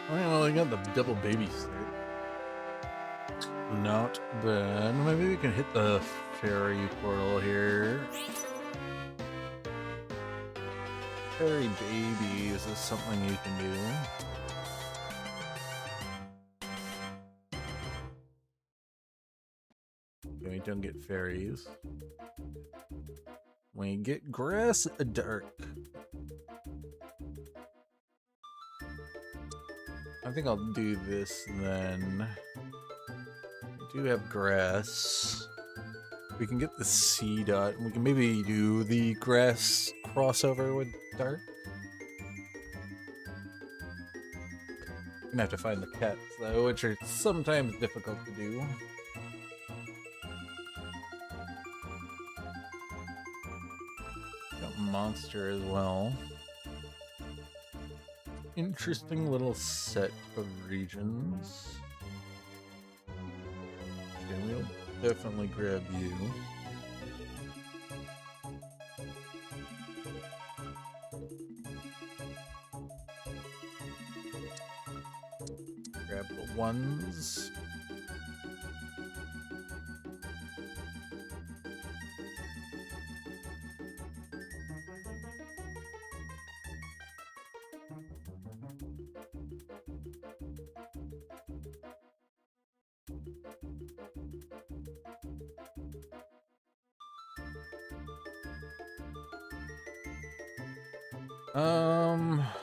Well, I got the double babysit. Not bad. Maybe we can hit the fairy portal here. Fairy babies is something you can do. Okay, we don't get fairies. We get grass dark. I think I'll do this then. We do have grass. We can get the C dot. We can maybe do the grass crossover with dark. Gonna have to find the cats though, which are sometimes difficult to do. Got monster as well. Interesting little set of regions. Okay, we'll definitely grab you. Grab the ones.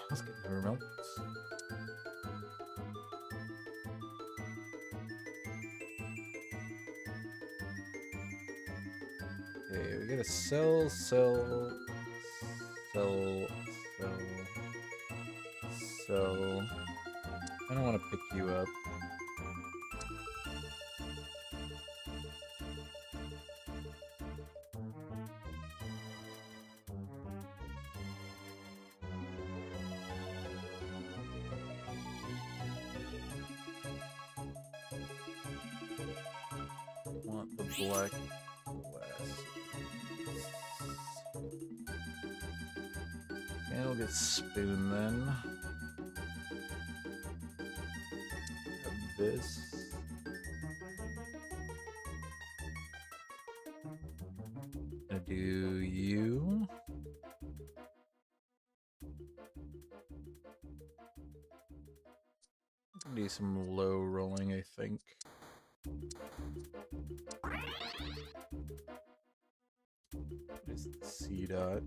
Let's get the remotes. Okay, we gotta sell. I don't want to pick you up. Want the black glass. And we'll get spoon then. Have this. Gonna do you. Do some low rolling, I think. Is the C dot.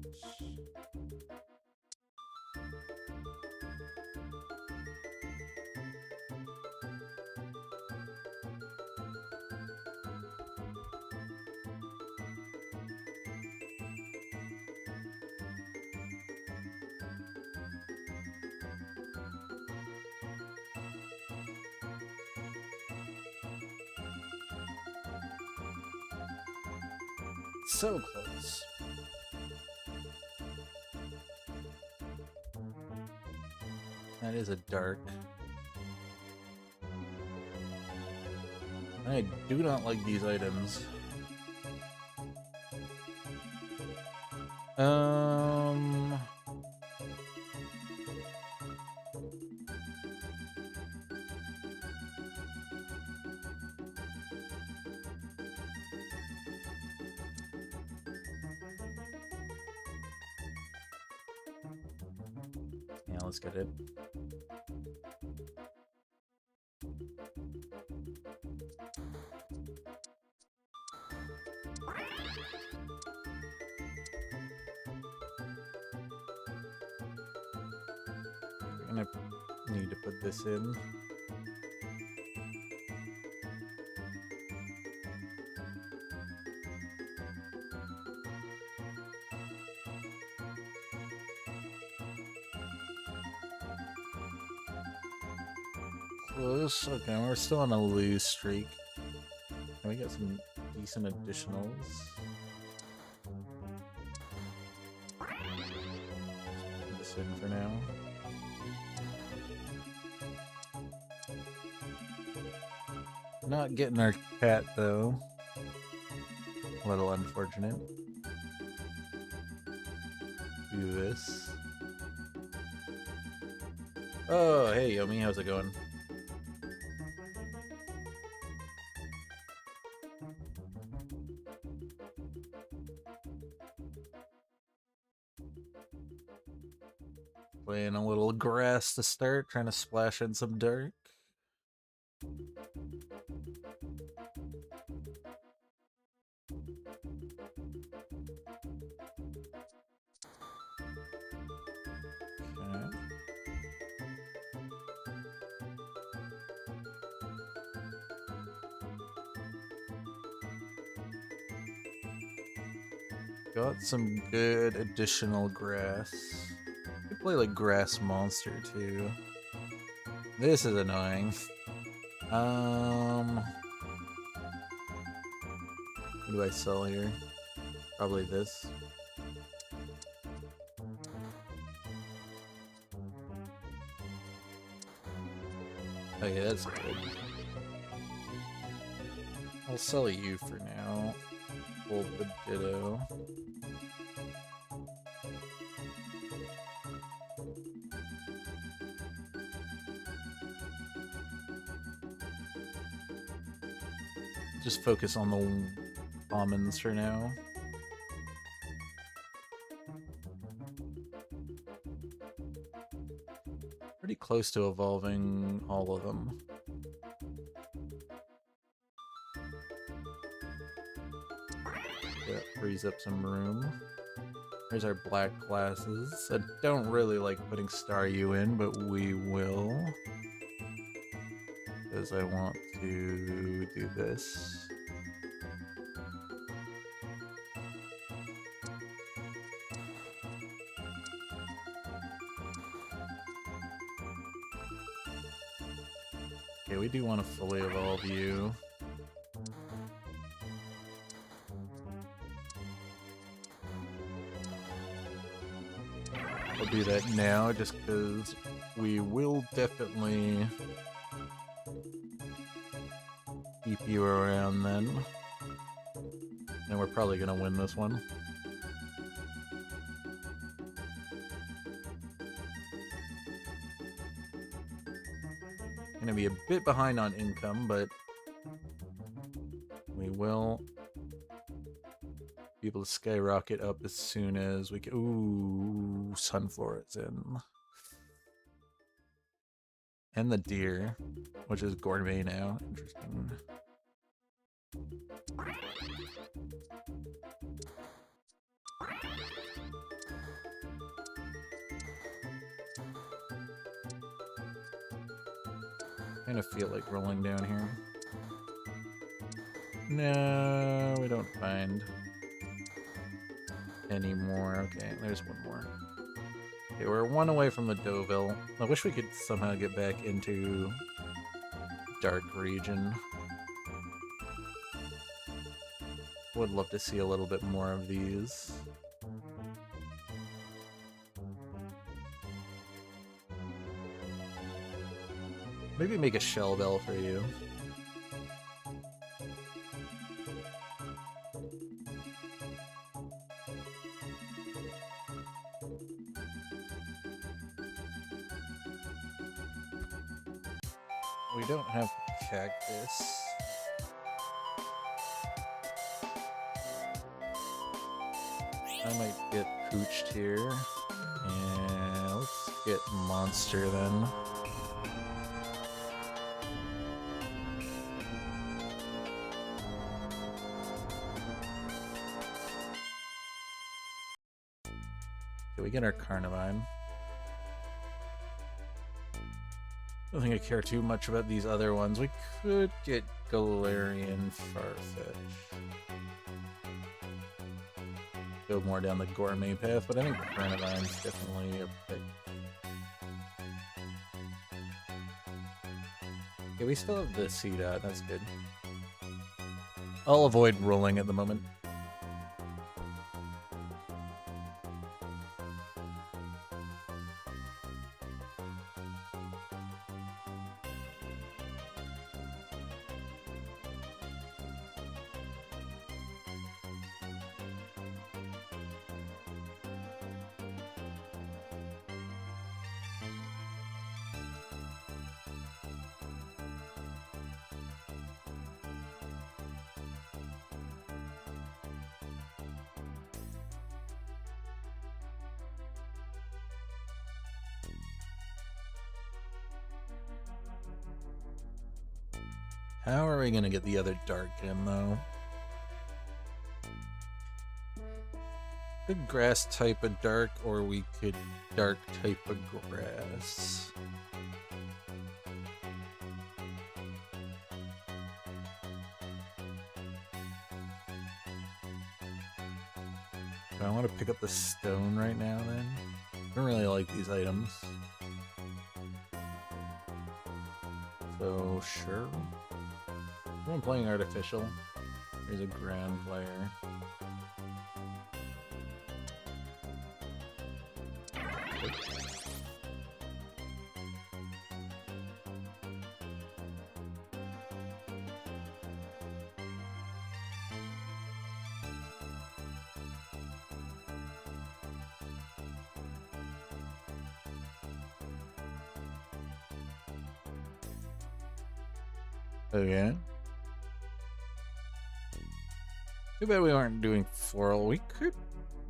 So close. That is a dark. I do not like these items. Yeah, let's get it. We're gonna need to put this in. Close. Okay, we're still on a lose streak. Can we get some decent additionals? Put this in for now. Not getting our cat though. A little unfortunate. Do this. Oh, hey Yomi, how's it going? Playing a little grass to start, trying to splash in some dirt. Okay. Got some good additional grass. Could play like Grass Monster too. This is annoying. What do I sell here? Probably this. Okay, that's good. I'll sell you for now. Hold the Ditto. Just focus on the commons for now. Pretty close to evolving all of them. That frees up some room. Here's our black classes. I don't really like putting Staryu in, but we will. Because I want to do this. Okay, we do want to fully evolve you. I'll do that now just because we will definitely keep you around then. And we're probably going to win this one. Going to be a bit behind on income, but we will be able to skyrocket up as soon as we can. Ooh, Sunflora's in. And the deer, which is gourmet now. Interesting. Kind of feel like rolling down here. No, we don't find any more. Okay, there's one more. Okay, we're one away from the Deauville. I wish we could somehow get back into Dark Region. Would love to see a little bit more of these. Maybe make a shell bell for you. We don't have cactus. I might get pooched here. And let's get monster then. Okay, we get our Carnivine. I don't think I care too much about these other ones. We could get Galarian Farfetch. Go more down the gourmet path, but I think Carnivine's definitely a pick. Okay, we still have the C-Dot, that's good. I'll avoid rolling at the moment. How are we gonna get the other dark in, though? Could grass type a dark, or we could dark type a grass. Do I want to pick up the stone right now, then? I don't really like these items. So, sure. I'm playing artificial. There's a ground player. Okay. Too bad we aren't doing floral. We could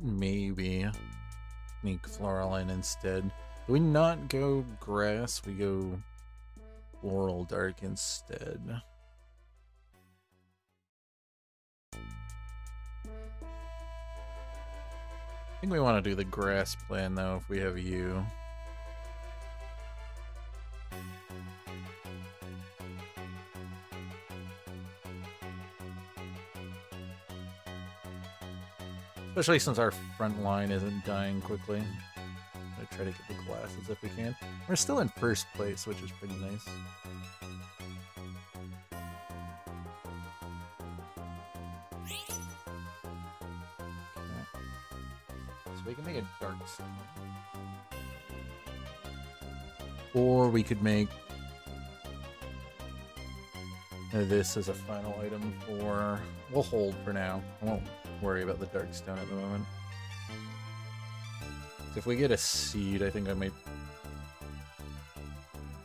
maybe sneak floral in instead. Do we not go grass? We go floral dark instead. I think we want to do the grass plan though if we have you. Especially since our front line isn't dying quickly. I'm gonna try to get the glasses if we can. We're still in first place, which is pretty nice. Okay. So we can make a dark stone. Or we could make this as a final item for... We'll hold for now. I won't worry about the dark stone at the moment. If we get a seed, I think I might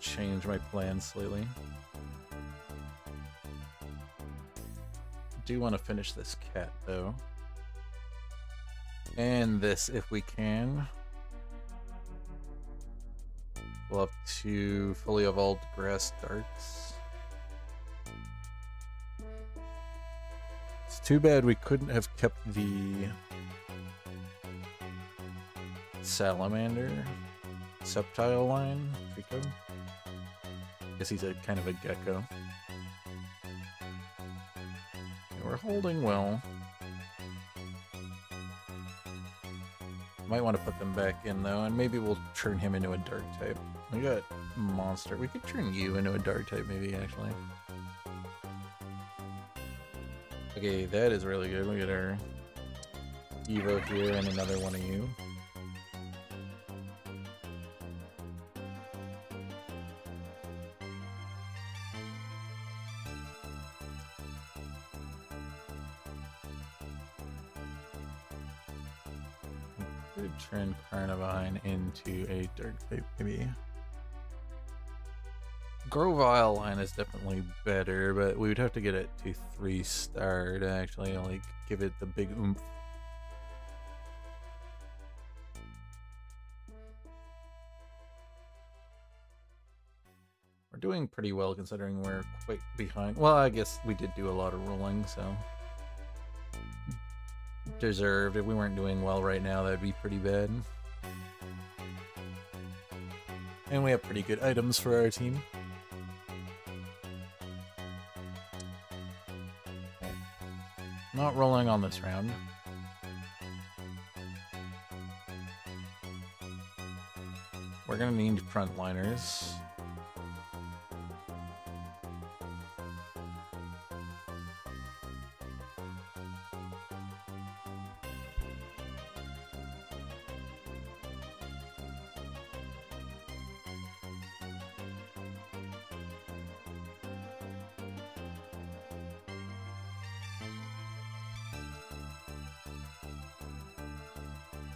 change my plan slightly. I do want to finish this cat though. And this if we can. We'll have 2 fully evolved grass darts. It's too bad we couldn't have kept the salamander septile line. Trico. Guess he's a kind of a gecko. Okay, we're holding well. Might want to put them back in though, and maybe we'll turn him into a dark type. We got monster. We could turn you into a dark type maybe actually. Okay, that is really good. We got our Evo here and another one of you. Could turn Carnivine into a dark type maybe. Grovyle line is definitely better, but we would have to get it to 3-star to actually like give it the big oomph. We're doing pretty well considering we're quite behind. Well, I guess we did do a lot of rolling, so deserved. If we weren't doing well right now, that'd be pretty bad. And we have pretty good items for our team. Okay. Not rolling on this round. We're gonna need frontliners.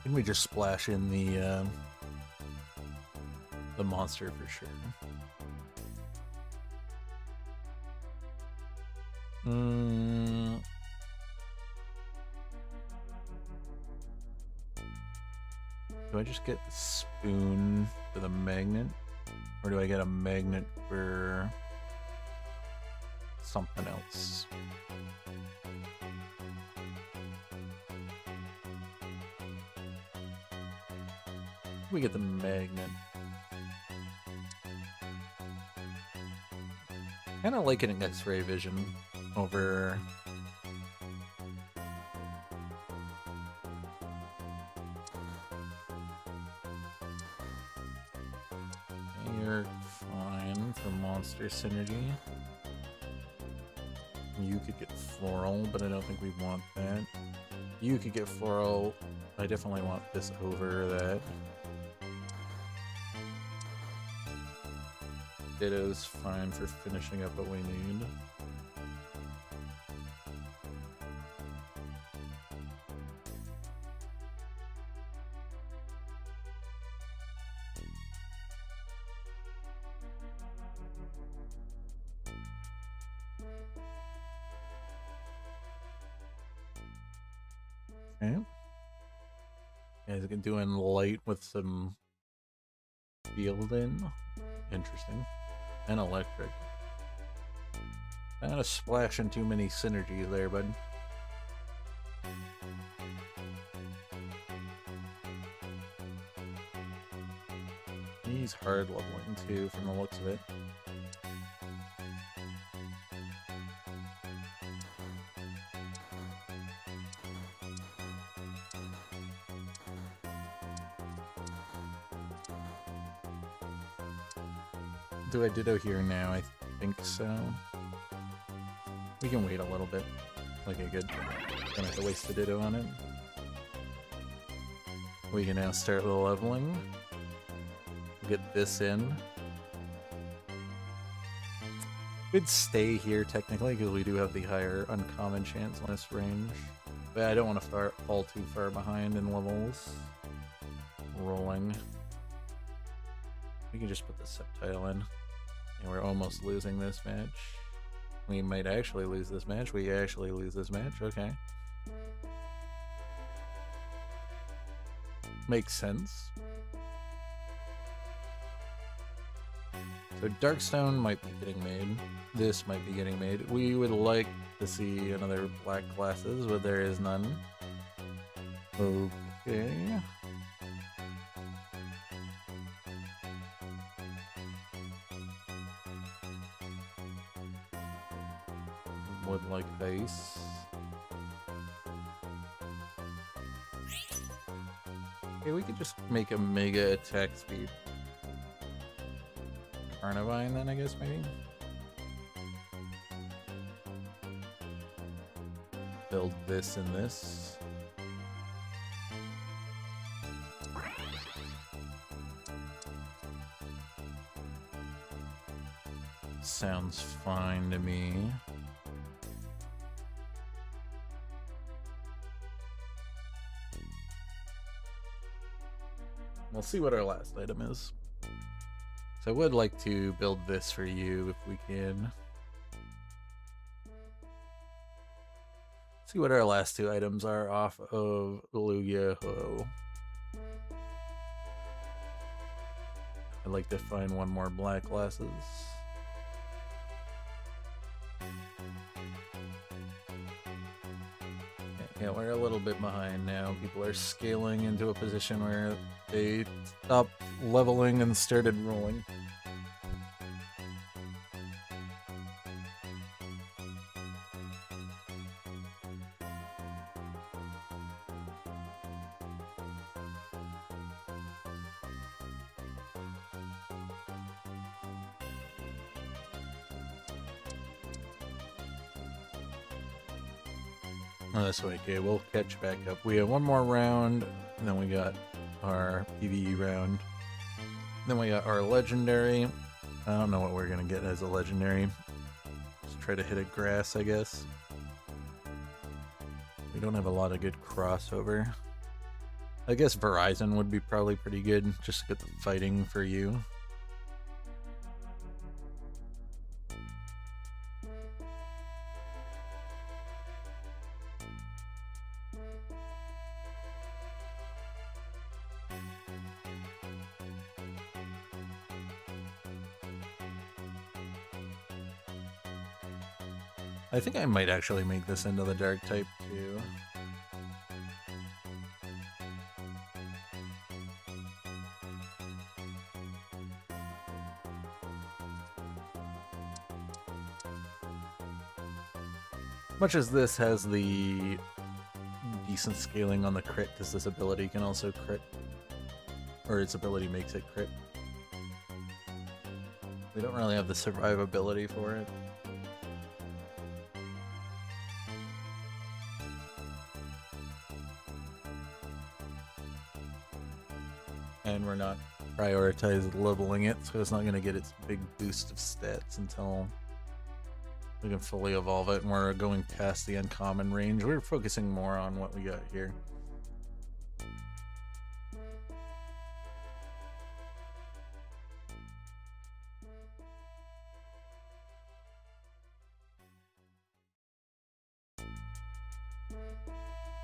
Can we just splash in the monster for sure? Do I just get the spoon for the magnet? Or do I get a magnet for something else. We get the magnet. Kind of like an X-ray vision over. You're fine for monster synergy. You could get floral, but I don't think we want that. You could get floral. I definitely want this over that. Ditto's fine for finishing up what we need. Okay. Guys, I can do in light with some field in. Interesting. And electric. Kind of splashing too many synergies there, bud. He's hard leveling too, from the looks of it. Do I Ditto here now? I think so. We can wait a little bit. Okay, good. Don't have to waste the Ditto on it. We can now start the leveling. Get this in. We'd stay here technically because we do have the higher uncommon chance on this range. But I don't want to fall too far behind in levels. Rolling. We can just put the subtitle in. And we're almost losing this match. We might actually lose this match. We actually lose this match. Okay. Makes sense. So Darkstone might be getting made. This might be getting made. We would like to see another black classes, but there is none. Okay. Would like ice. Okay, we could just make a mega attack speed. Carnivine then, I guess, maybe? Build this and this. Sounds fine to me. We'll see what our last item is. So I would like to build this for you if we can. See what our last two items are off of Lugia-Ho. I'd like to find one more black glasses. Yeah, we're a little bit behind now. People are scaling into a position where they stopped leveling and started rolling. Oh, that's okay. We'll catch back up. We have one more round, and then we got our PvE round. Then we got our legendary. I don't know what we're gonna get as a legendary. Just try to hit a grass, I guess. We don't have a lot of good crossover. I guess Verizon would be probably pretty good, just to get the fighting for you. I think I might actually make this into the dark type too. Much as this has the decent scaling on the crit, because this ability can also crit, or its ability makes it crit. We don't really have the survivability for it. And we're not prioritized leveling it, so it's not going to get its big boost of stats until we can fully evolve it, and we're going past the uncommon range. We're focusing more on what we got here.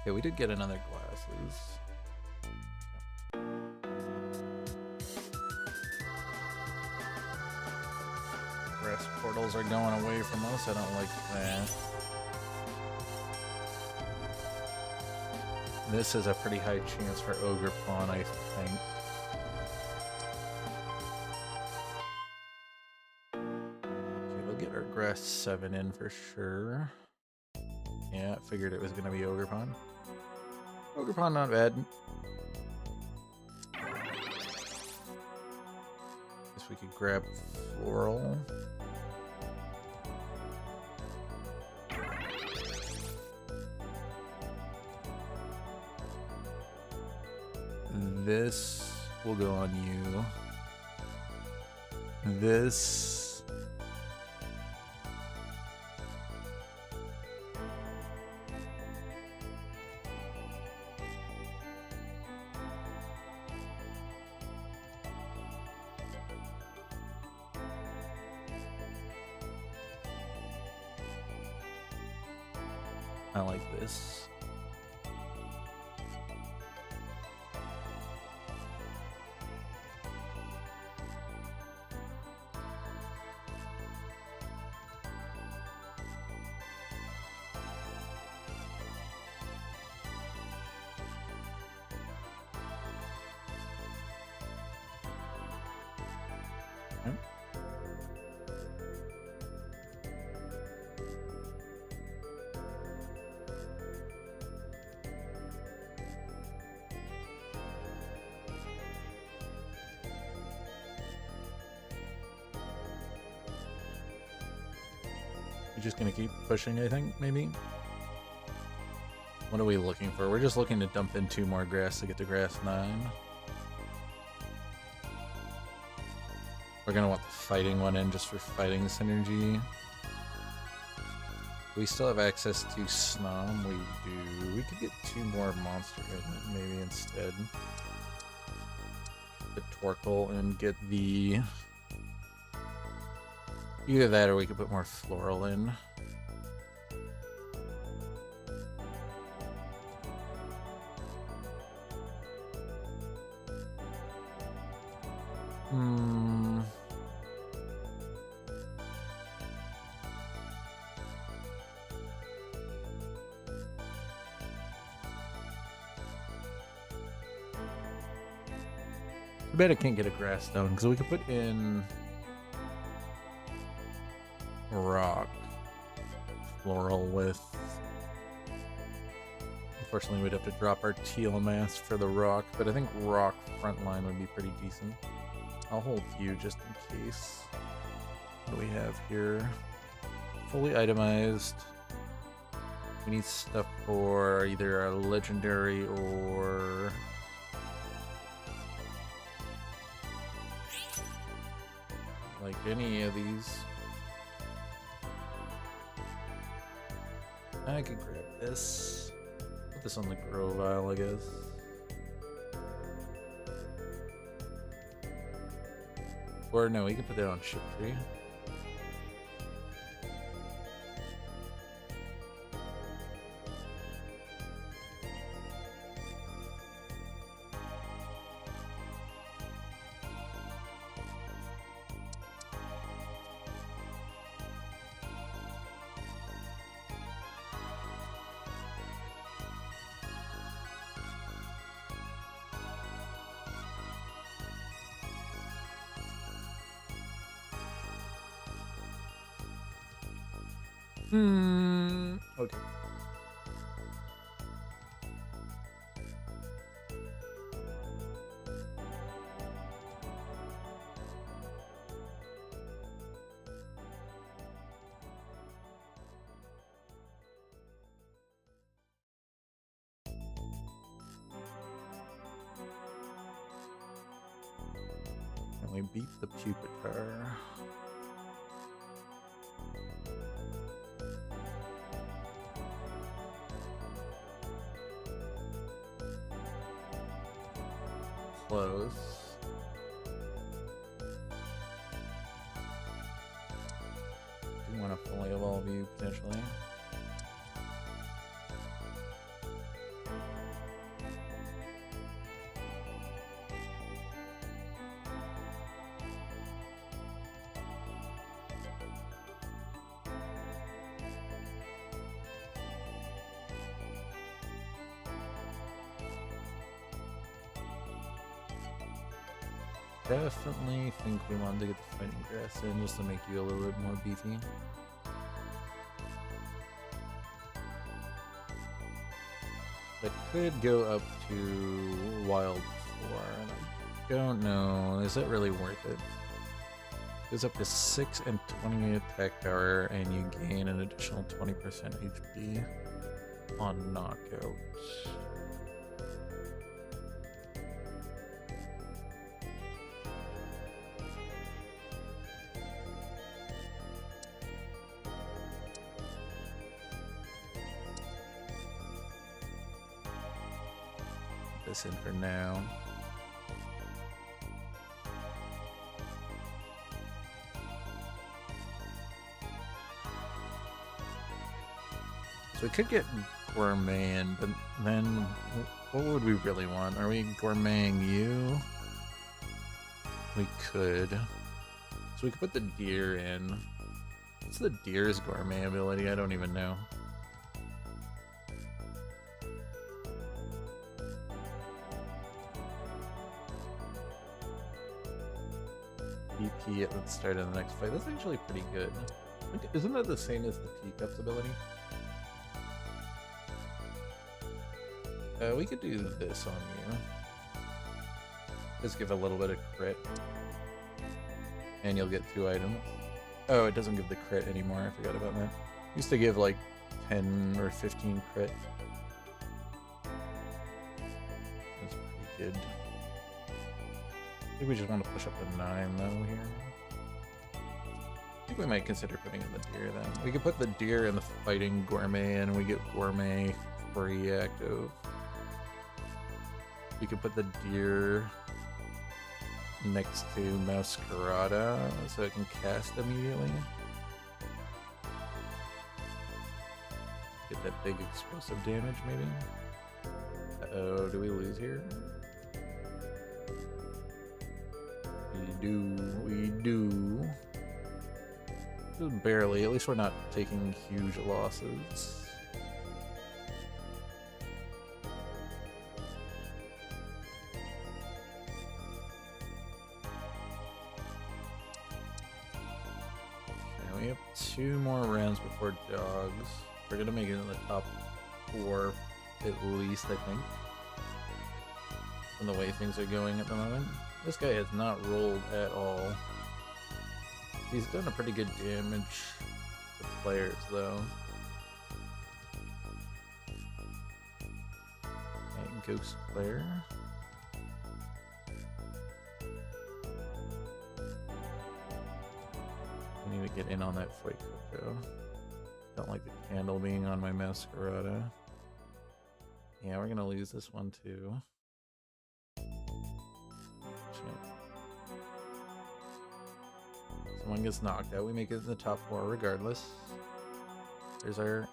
Okay, we did get another glasses. Rest portals are going away from us. I don't like that. This is a pretty high chance for Ogerpon, I think. Okay, we'll get our Grass 7 in for sure. Yeah, I figured it was going to be Ogerpon. Ogerpon, not bad. Guess we could grab Floral. This will go on you. This. I like this. We're just gonna keep pushing, I think, maybe? What are we looking for? We're just looking to dump in 2 more grass to get to grass 9. We're gonna want the fighting one in just for fighting synergy. We still have access to Snom. We do. We could get 2 more monster in maybe instead. Get Torkoal and get the... Either that or we could put more Floral in. I bet I can't get a Grass Stone, because we could put in Rock Floral with... Unfortunately, we'd have to drop our Telomass for the Rock, but I think Rock Frontline would be pretty decent. I'll hold you just in case. What do we have here? Fully itemized. We need stuff for either a legendary or... like any of these. I could grab this. Put this on the Grovyle, I guess. Or no, we can put that on Shiftry. Okay. And we beat the Pupitar. Close. Do want to fully evolve you potentially. Definitely think we wanted to get the fighting grass in just to make you a little bit more beefy. That could go up to Wild 4, and I don't know. Is that really worth it? It goes up to 6 and 20 attack power, and you gain an additional 20% HP on knockout. This in for now. So we could get Gourmet in, but then what would we really want? Are we Gourmeting you? We could. So we could put the deer in. What's the deer's gourmet ability? I don't even know. BP at the start of the next fight. That's actually pretty good. Isn't that the same as the Teacup's ability? We could do this on you. Just give a little bit of crit. And you'll get 2 items. Oh, it doesn't give the crit anymore. I forgot about that. Used to give like 10 or 15 crit. That's pretty good. I think we just want to push up to 9 though here. I think we might consider putting in the deer then. We could put the deer in the fighting Gourmet and we get Gourmet free active. We could put the deer next to Masquerada so it can cast immediately. Get that big explosive damage maybe. Uh-oh, do we lose here? We do. Just barely, at least we're not taking huge losses. Okay, we have 2 more rounds before dogs. We're gonna make it in the top 4 at least, I think. From the way things are going at the moment. This guy has not rolled at all. He's done a pretty good damage to players, though. And Ghost Player. I need to get in on that Fight Coco. Don't like the candle being on my Masquerada. Yeah, we're gonna lose this one, too. Someone gets knocked out, we make it in the top 4 regardless. There's our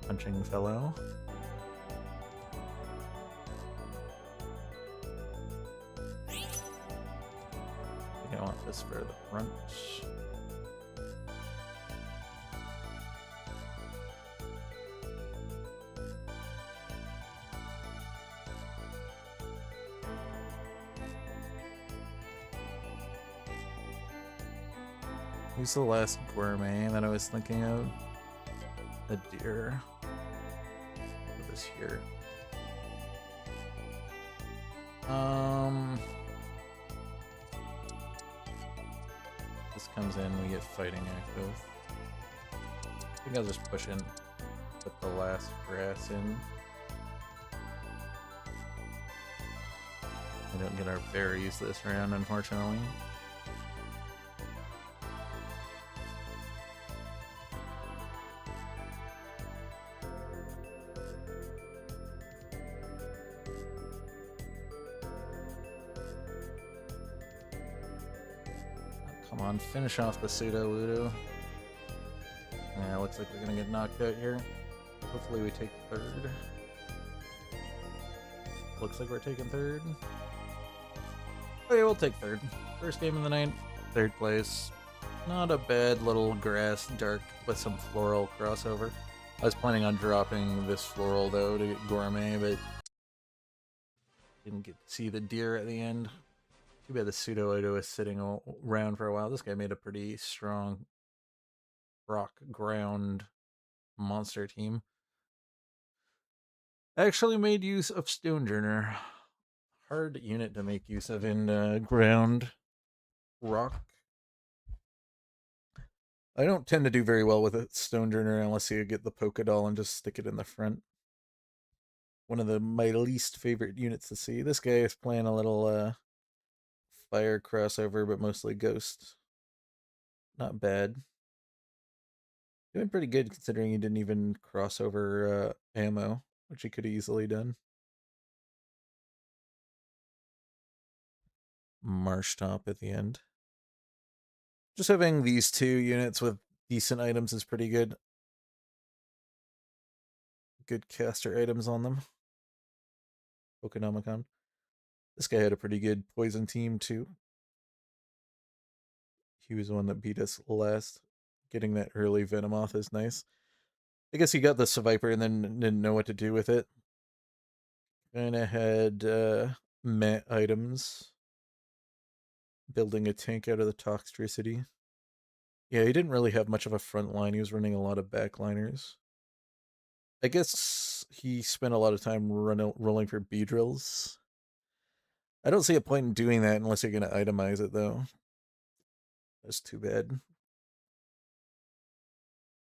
punching fellow. I think I want this for the front. Who's the last Gourmet that I was thinking of? a deer. Put this here. This comes in, we get fighting active. I think I'll just push in, put the last grass in. We don't get our berries this round, unfortunately. Come on, finish off the Sudowoodo. Yeah, looks like we're gonna get knocked out here. Hopefully we take third. Looks like we're taking third. Okay, we'll take third. First game of the night, third place. Not a bad little grass dark with some floral crossover. I was planning on dropping this floral though to get gourmet, but didn't get to see the deer at the end. Too bad the Sudowoodo was sitting around for a while. This guy made a pretty strong rock ground monster team. Actually made use of Stonejourner. Hard unit to make use of in ground rock. I don't tend to do very well with a Stonejourner unless you get the Polka Doll and just stick it in the front. One of my least favorite units to see. This guy is playing a little fire crossover, but mostly ghost. Not bad. Doing pretty good considering he didn't even cross over ammo, which he could have easily done. Marshtop at the end. Just having these two units with decent items is pretty good. Good caster items on them. Pokenomicon. This guy had a pretty good poison team too. He was the one that beat us last. Getting that early Venomoth is nice. I guess he got the Seviper and then didn't know what to do with it. Kinda had meh items. Building a tank out of the Toxtricity. Yeah, he didn't really have much of a front line. He was running a lot of backliners. I guess he spent a lot of time rolling for Beedrills. I don't see a point in doing that unless you're going to itemize it, though. That's too bad.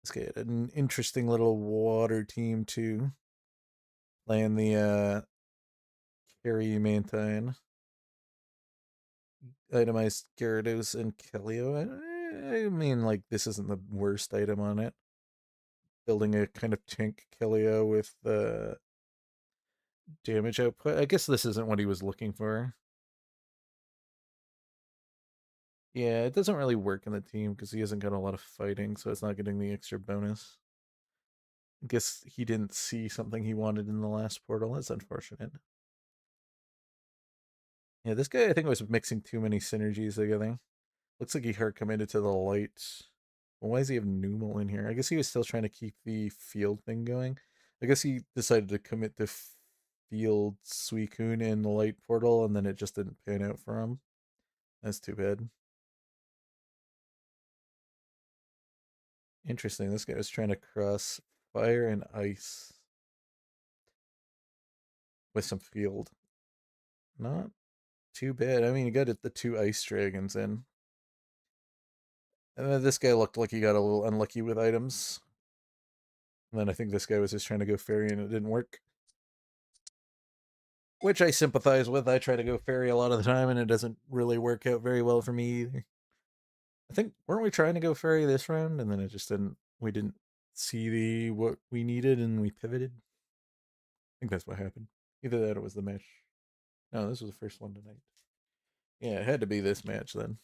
This guy had an interesting little water team, too. Playing the Carry Mantine. Itemized Gyarados and Kelio. I mean, like, this isn't the worst item on it. Building a kind of tank Kelio with damage output. I guess this isn't what he was looking for. Yeah, it doesn't really work in the team because he hasn't got a lot of fighting, so it's not getting the extra bonus. I guess he didn't see something he wanted in the last portal. That's unfortunate. Yeah, this guy I think was mixing too many synergies together. Looks like he hard committed to the light. Well, why does he have Numel in here? I guess he was still trying to keep the field thing going. I guess he decided to commit to field Suicune in the light portal, and then it just didn't pan out for him. That's too bad. Interesting. This guy was trying to cross fire and ice with some field. Not too bad. I mean, you got the two ice dragons in. And then this guy looked like he got a little unlucky with items. And then I think this guy was just trying to go fairy and it didn't work. Which I sympathize with. I try to go fairy a lot of the time and it doesn't really work out very well for me either. I think, weren't we trying to go fairy this round? And then it just didn't, we didn't see what we needed and we pivoted. I think that's what happened. Either that or it was the match. No, this was the first one tonight. Yeah, it had to be this match then.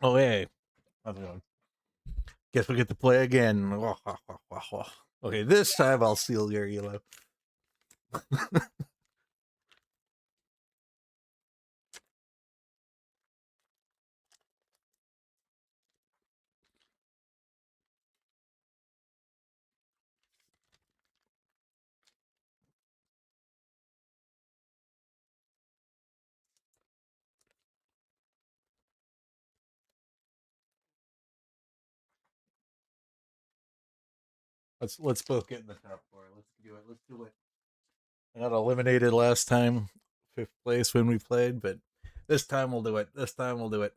Oh, hey. How's it going? Guess we get to play again. Okay, this time I'll steal your yellow. Let's both get in the top four. Let's do it. Let's do it. I got eliminated last time, 5th place when we played, but this time we'll do it. This time we'll do it.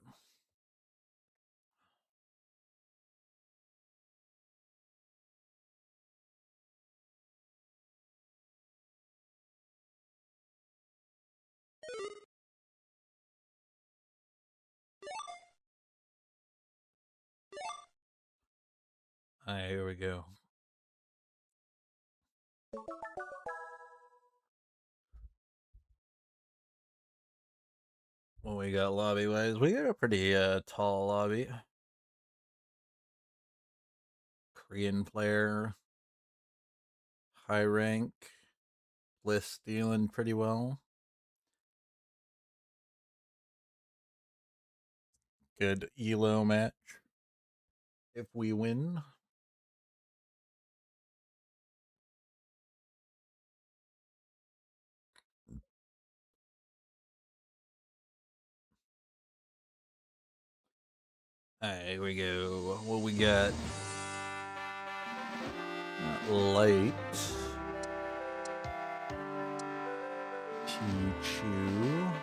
Alright, here we go. What we got lobby wise? We got a pretty tall lobby. Korean player, high rank, Bliss dealing pretty well. Good elo match. If we win. Alright, here we go. What we got? Light. Pichu.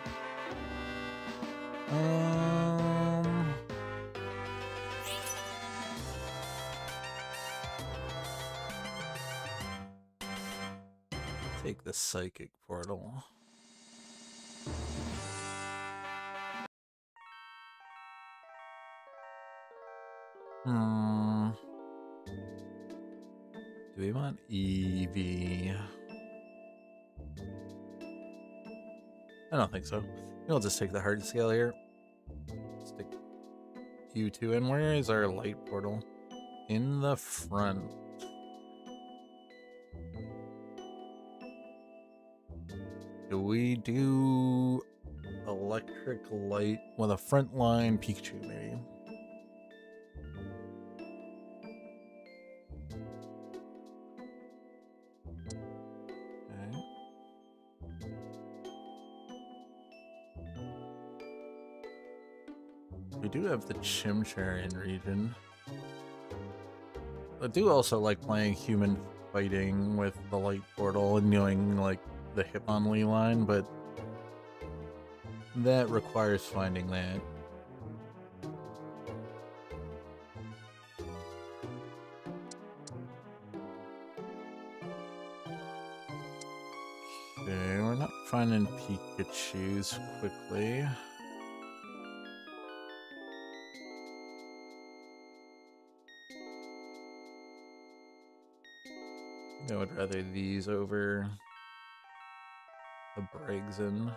Take the psychic portal. Do we want Eevee? I don't think so. We'll just take the hard scale here. Stick you two in. Where is our light portal? In the front. Do we do electric light with a frontline Pikachu maybe? We do have the Chimchar in region. I do also like playing human fighting with the light portal and doing like the Hitmonlee line, but that requires finding that. Okay, we're not finding Pikachus quickly. I would rather these over the Brigson.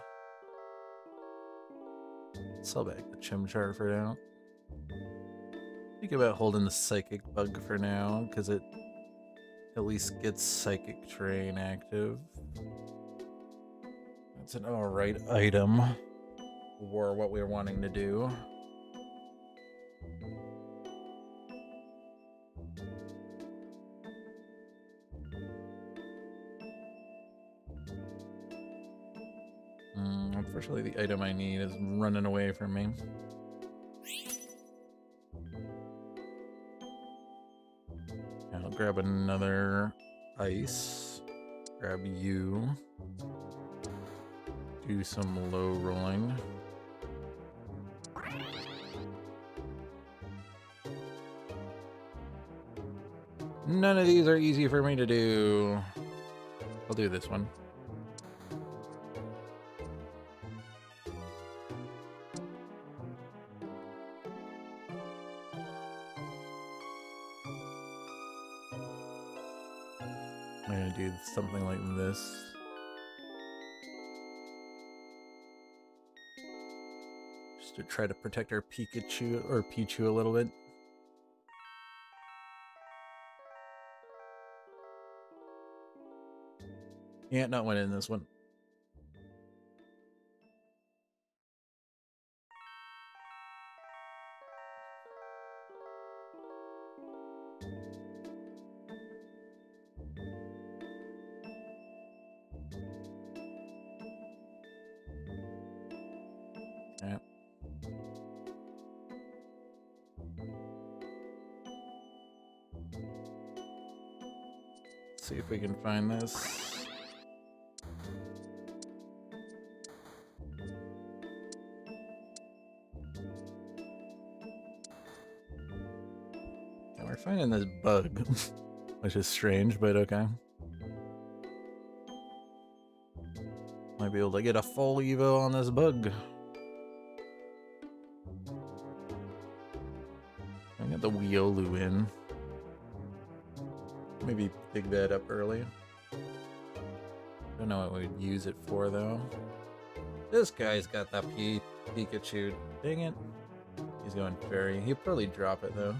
Sell back the Chimchar for now. Think about holding the Psychic Bug for now, because it at least gets Psychic Terrain active. That's an alright item for what we're wanting to do. Unfortunately, the item I need is running away from me. I'll grab another ice. Grab you. Do some low rolling. None of these are easy for me to do. I'll do this one. I'm gonna do something like this. Just to try to protect our Pikachu or Pichu a little bit. Yeah, not winning this one. Yeah. See if we can find this. Yeah, we're finding this bug, which is strange, but okay. Might be able to get a full Evo on this bug. I got the Weolu in. Maybe dig that up early. Don't know what we'd use it for though. This guy's got the Pikachu. Dang it. He's going fairy. He'll probably drop it though.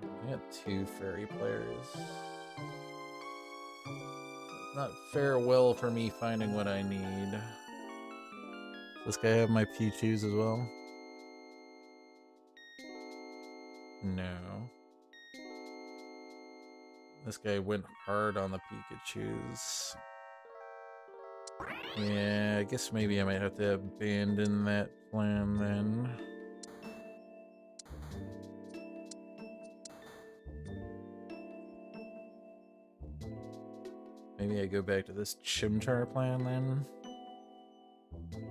I got 2 fairy players. Not farewell for me finding what I need. Does this guy have my Pichus as well? No. This guy went hard on the Pikachus. Yeah, I guess maybe I might have to abandon that plan then. Maybe I go back to this Chimchar plan then.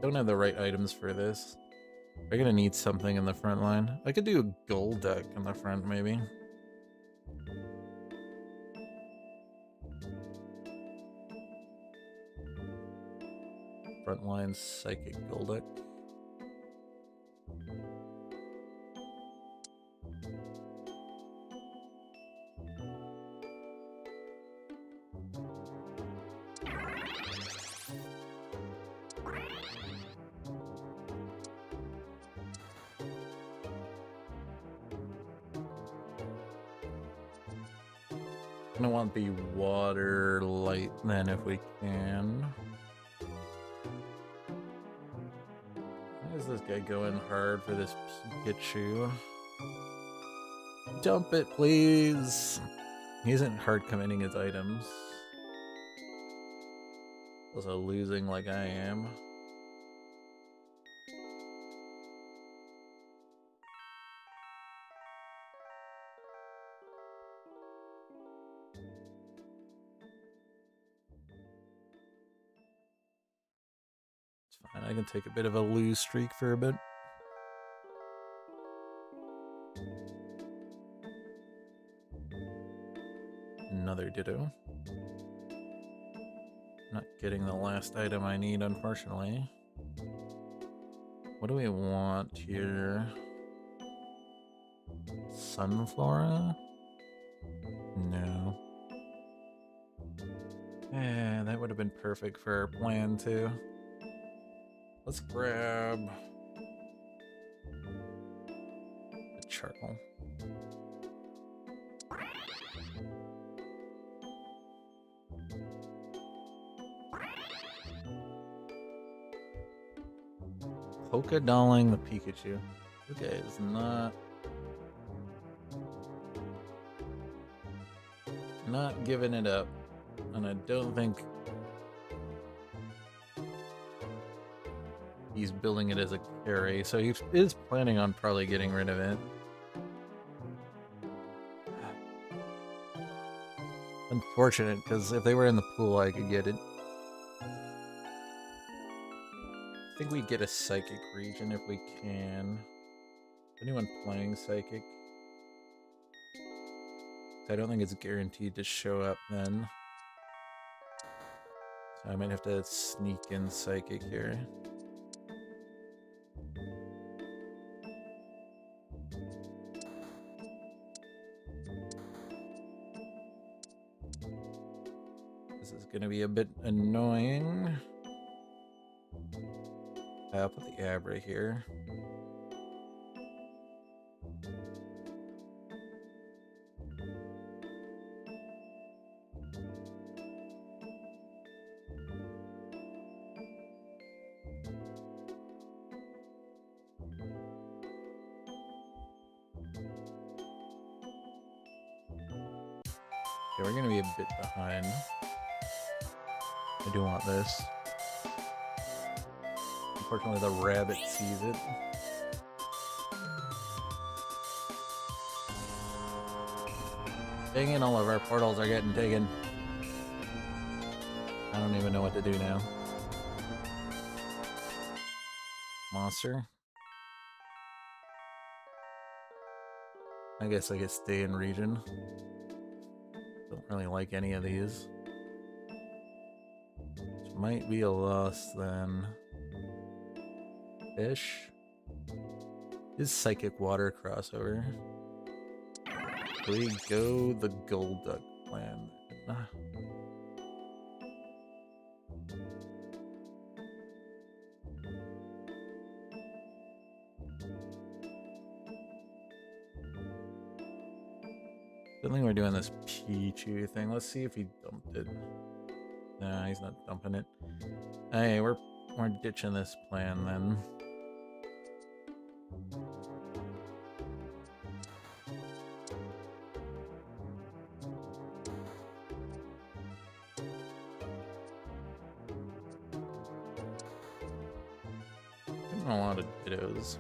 Don't have the right items for this. We're gonna need something in the front line. I could do a Golduck in the front maybe. Frontline Psychic Golduck. I want the water light then if we can. Why is this guy going hard for this Pikachu? Dump it, please. He isn't hard committing his items. Also losing like I am. It's fine, I can take a bit of a lose streak for a bit. Another Ditto. Not getting the last item I need, unfortunately. What do we want here? Sunflora? No. Yeah, that would have been perfect for our plan too. Let's grab the charcoal. Polka dolling the Pikachu. Okay, it's not giving it up, and I don't think he's building it as a carry, so he is planning on probably getting rid of it. Unfortunate, because if they were in the pool, I could get it. I think we get a Psychic region if we can. Anyone playing Psychic? I don't think it's guaranteed to show up then. So I might have to sneak in Psychic here. This is gonna be a bit annoying. I'll put the Abra here. Okay, we're gonna be a bit behind. I do want this. Unfortunately, the rabbit sees it. Dang it, all of our portals are getting taken. I don't even know what to do now. Monster? I guess I could stay in region. Don't really like any of these. Which might be a loss then. Fish? Is Psychic Water crossover? Do we go the Golduck plan? I think we're doing this Pichu thing. Let's see if he dumped it. Nah, he's not dumping it. Hey, we're ditching this plan then. Getting a lot of dittos.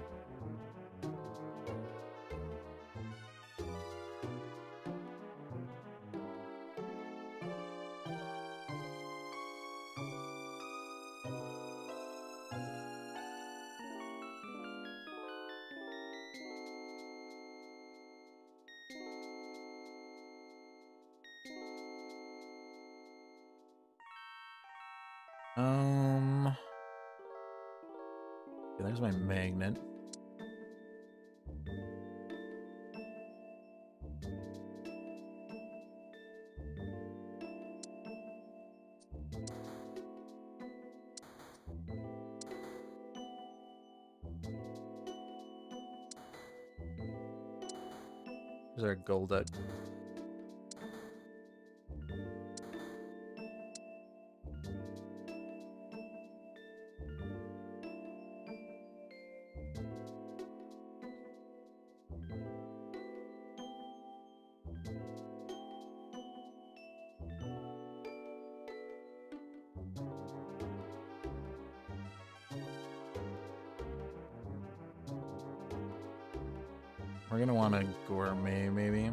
Okay, there's my magnet. There's our Golduck. We're gonna want a Gourmet, maybe.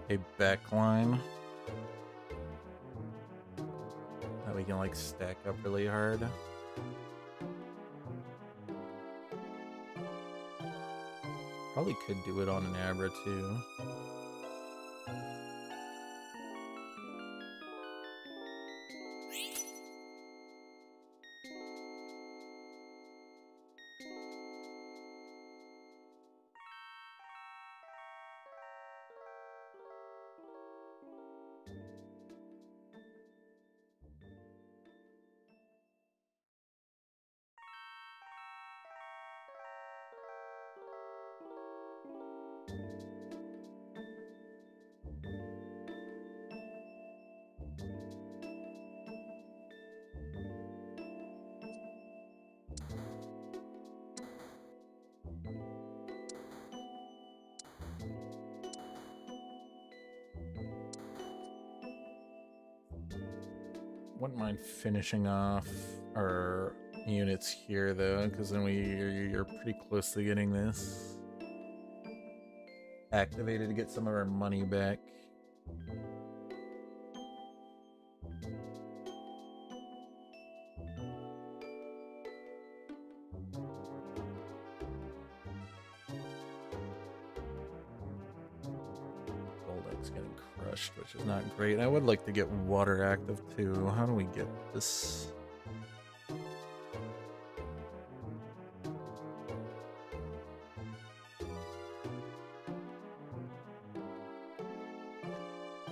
A backline. That we can, like, stack up really hard. Probably could do it on an Abra, too. Wouldn't mind finishing off our units here, though, because then you're pretty close to getting this activated to get some of our money back. Golduck's getting crushed, which is not great. I would like to get water active too. How do we get this?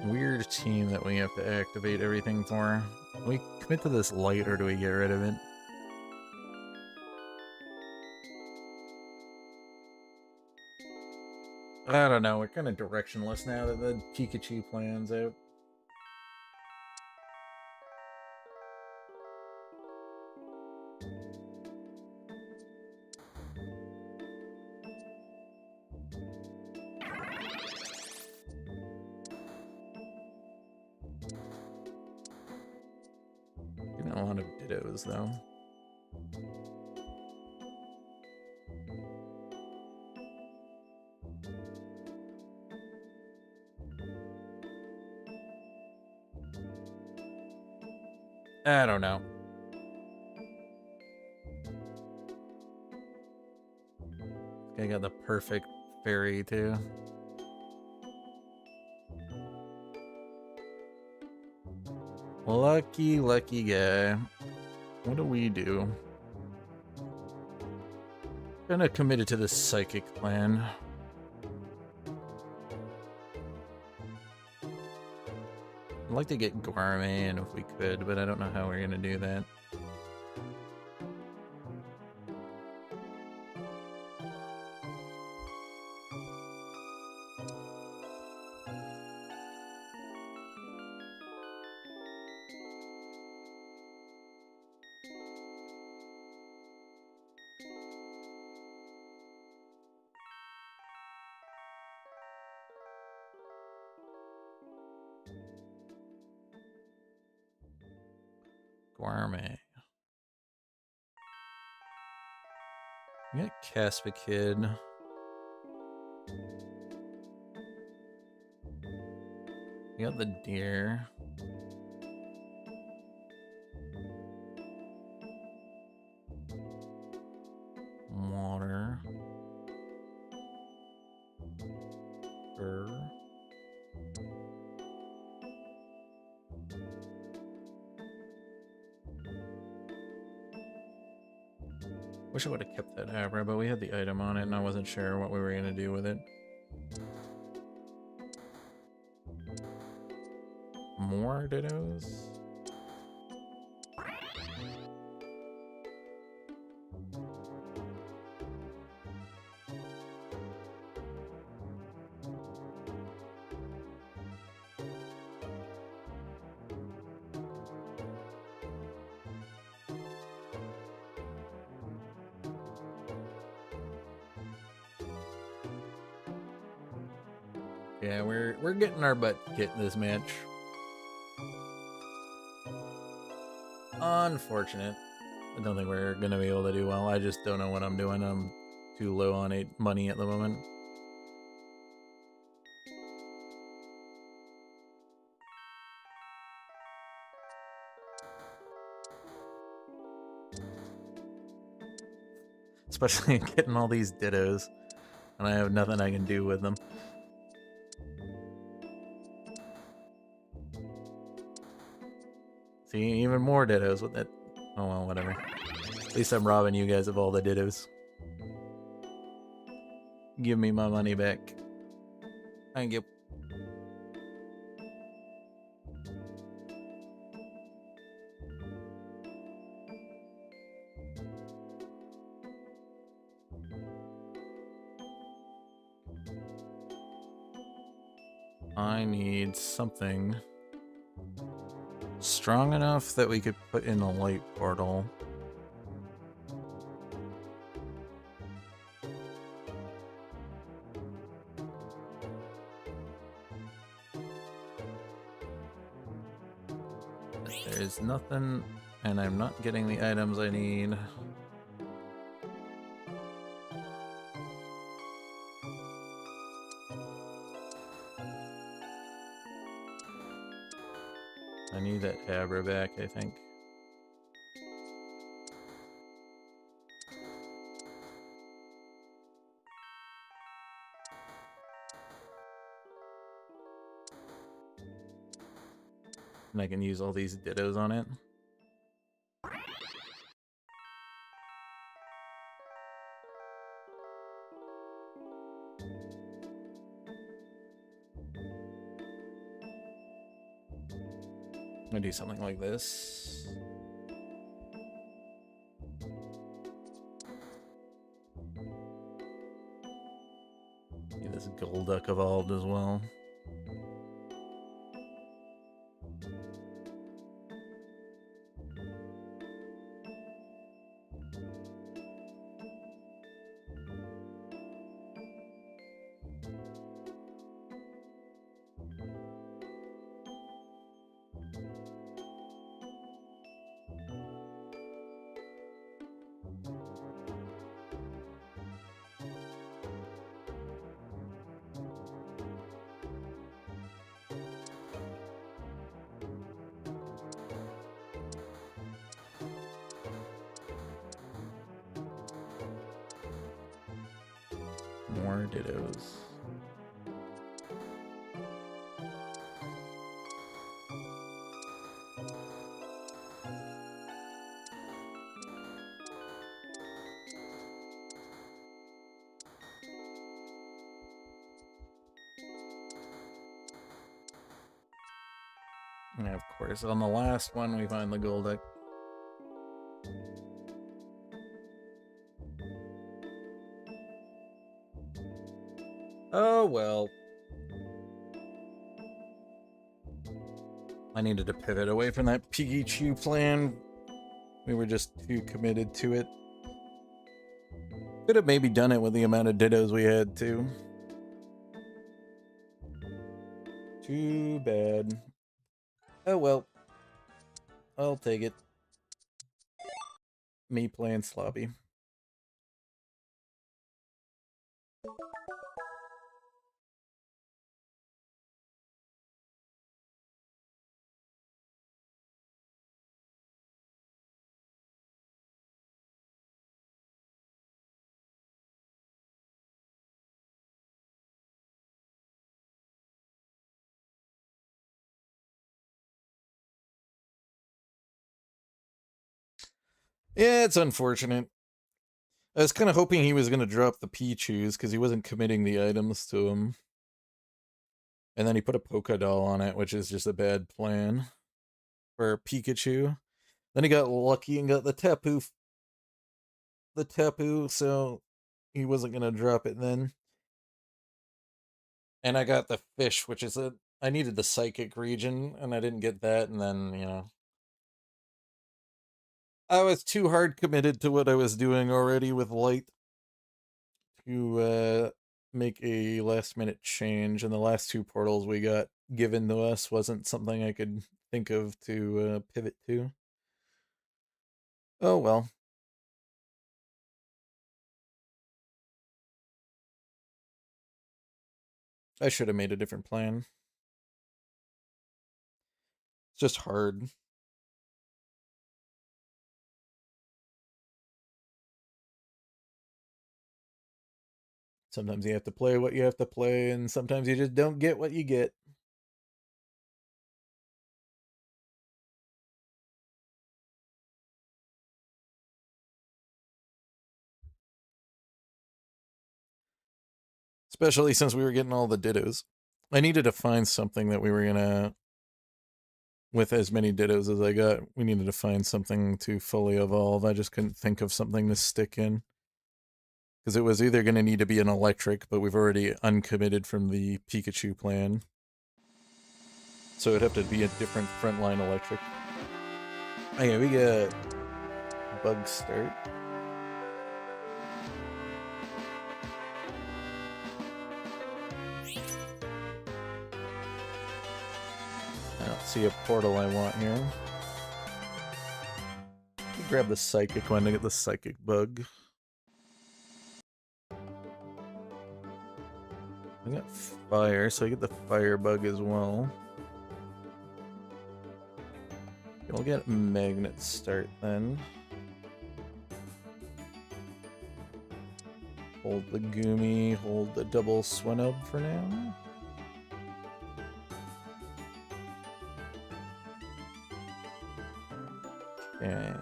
Weird team that we have to activate everything for. Do we commit to this light or do we get rid of it? I don't know, we're kind of directionless now that the Pikachu plan's out. Getting a lot of Dittos, though. I don't know. I got the perfect fairy, too. Lucky, lucky guy. What do we do? Kinda committed to this psychic plan. I'd like to get Gourmet in if we could, but I don't know how we're gonna do that. Gourmet. We got Caspikid. We got the deer. Water. Fur. Wish I would have kept that Abra, but we had the item on it and I wasn't sure what we were going to do with it. More Dittos? Yeah, we're getting our butt kicked this match. Unfortunate. I don't think we're gonna be able to do well. I just don't know what I'm doing. I'm too low on money at the moment. Especially getting all these Dittos, and I have nothing I can do with them. See, even more Dittos with that. Oh well, whatever. At least I'm robbing you guys of all the Dittos. Give me my money back. Thank you. I need something strong enough that we could put in a light portal. There's nothing, and I'm not getting the items I need. I need that Abra back, I think. And I can use all these Dittos on it. I'm gonna do something like this. Yeah, this Golduck evolved as well. More Dittos. And of course, on the last one, we find the Golduck. Oh well. I needed to pivot away from that Pikachu plan. We were just too committed to it. Could have maybe done it with the amount of Dittos we had, too. Too bad. Oh well. I'll take it. Me playing sloppy. Yeah, it's unfortunate. I was kind of hoping he was going to drop the Pichus because he wasn't committing the items to him. And then he put a Polka Doll on it, which is just a bad plan for Pikachu. Then he got lucky and got the Tapu. So he wasn't going to drop it then. And I got the Fish, which is I needed the Psychic region, and I didn't get that, and then, you know. I was too hard committed to what I was doing already with Light to make a last minute change, and the last two portals we got given to us wasn't something I could think of to pivot to. Oh well. I should have made a different plan. It's just hard. Sometimes you have to play what you have to play, and sometimes you just don't get what you get. Especially since we were getting all the Dittos. I needed to find something that we were gonna... With as many Dittos as I got, we needed to find something to fully evolve. I just couldn't think of something to stick in. Because it was either going to need to be an electric, but we've already uncommitted from the Pikachu plan. So it'd have to be a different frontline electric. Okay, we got Bug Start. I don't see a portal I want here. Grab the Psychic one to get the Psychic Bug. I got Fire, so I get the Fire Bug as well. We'll get Magnet Start then. Hold the Goomy, hold the double Swinub for now. Okay.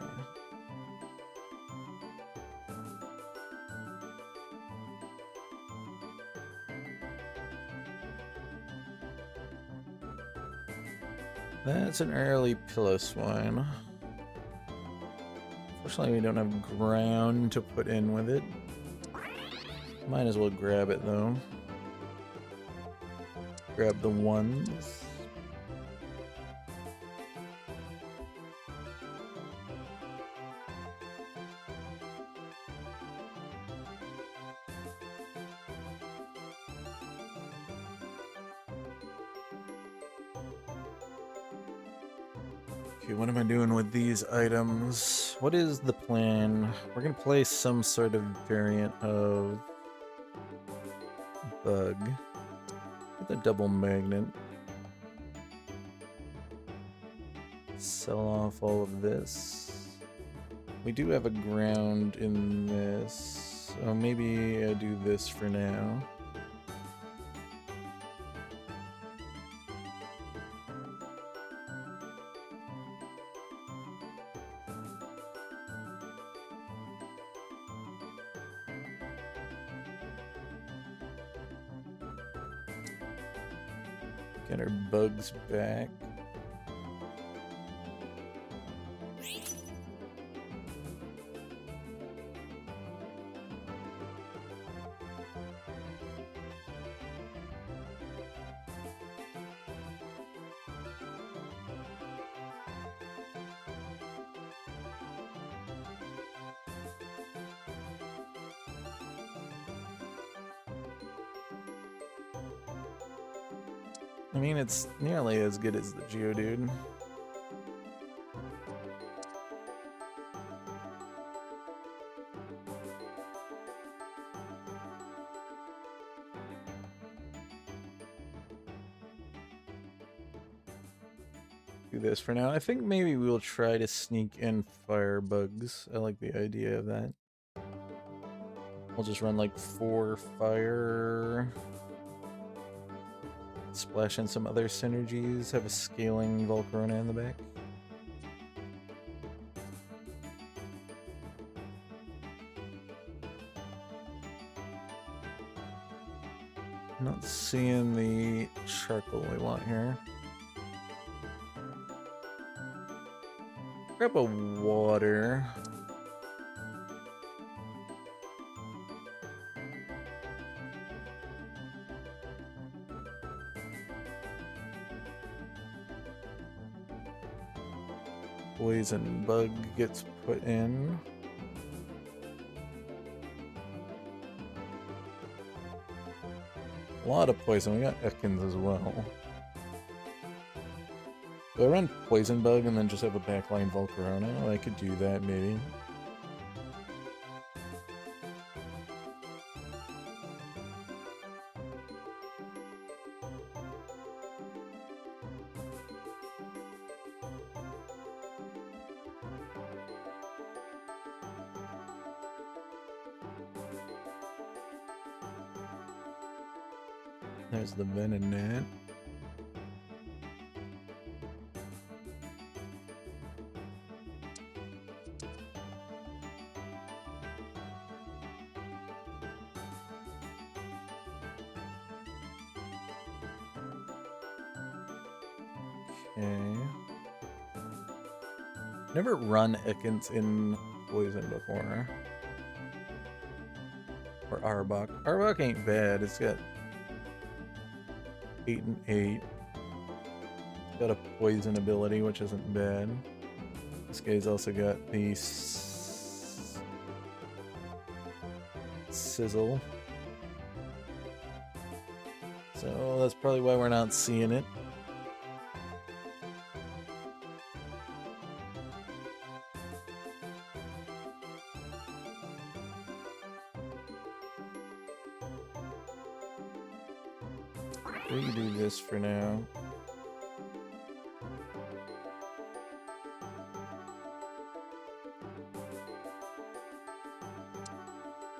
That's an early Piloswine. Unfortunately, we don't have ground to put in with it. Might as well grab it, though. grab the ones. Okay, what am I doing with these items? What is the plan? We're gonna play some sort of variant of bug. Get the double magnet. Sell off all of this. We do have a ground in this. So maybe I do this for now. Get our bugs back. I mean, it's nearly as good as the Geodude. Do this for now. I think maybe we'll try to sneak in fire bugs. I like the idea of that. We'll just run like 4 fire. Splash in some other synergies. Have a scaling Volcarona in the back. Not seeing the charcoal we want here. Grab a water. Poison bug gets put in. A lot of poison. We got Ekans as well. Do I run Poison Bug and then just have a backline Volcarona? I could do that, maybe. There's the Venonat. Okay. Never run Ekans in Poison before. Or Arbok. Arbok ain't bad. It's got 8 and 8. It's got a poison ability, which isn't bad. This guy's also got the Sizzle. So that's probably why we're not seeing it. We can do this for now.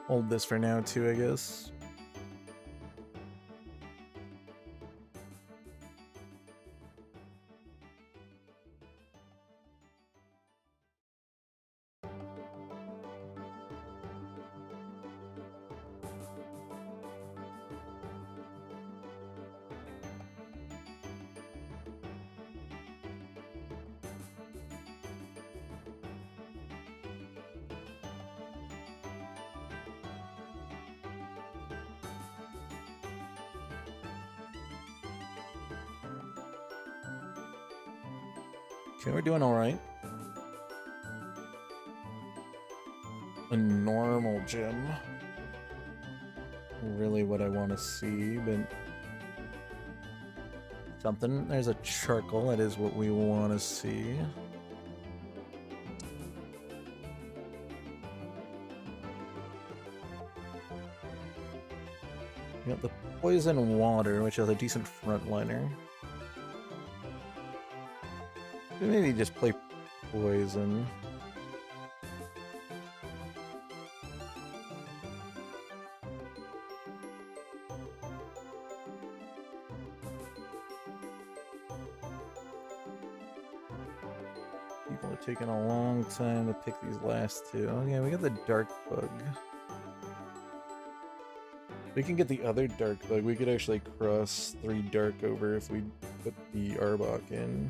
Hold this for now too, I guess. Okay, we're doing alright. A normal gym. Really what I want to see, but something. There's a charcoal. That is what we want to see. We got the poison water, which has a decent frontliner. Maybe just play poison. People are taking a long time to pick these last two. Oh yeah, we got the dark bug. We can get the other dark bug. We could actually cross 3 dark over if we put the Arbok in.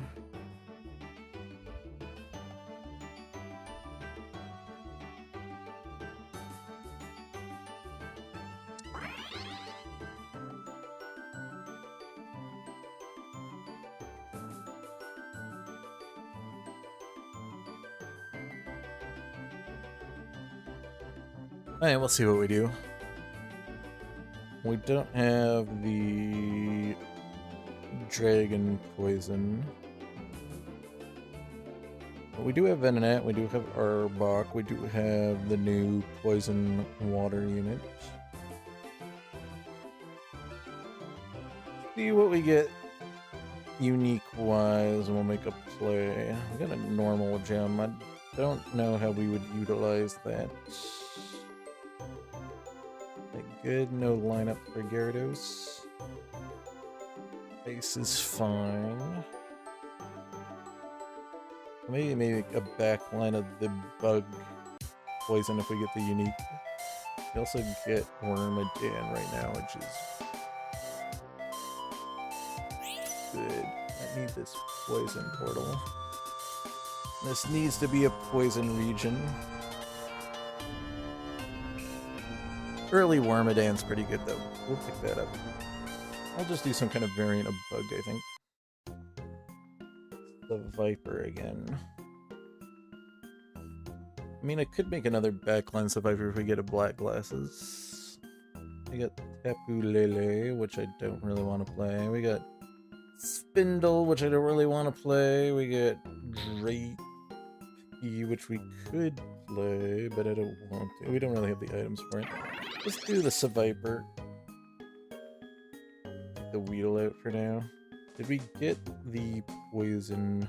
Alright, we'll see what we do. We don't have the dragon poison. But we do have Venonat, we do have Arbok, we do have the new poison water unit. See what we get unique wise and we'll make a play. We got a normal gem. I don't know how we would utilize that. Good, no lineup for Gyarados. Base is fine. Maybe a backline of the bug poison if we get the unique. We also get Wormadam right now, which is good. I need this poison portal. This needs to be a poison region. Early Wormadam's pretty good though. We'll pick that up. I'll just do some kind of variant of bug, I think. The Viper again. I mean, I could make another backline Viper if we get a black glasses. We got Tapu Lele, which I don't really want to play. We got Spindle, which I don't really want to play. We got Drake, which we could play, but I don't want to. We don't really have the items for it. Let's do the Seviper. Take the Weedle out for now. Did we get the poison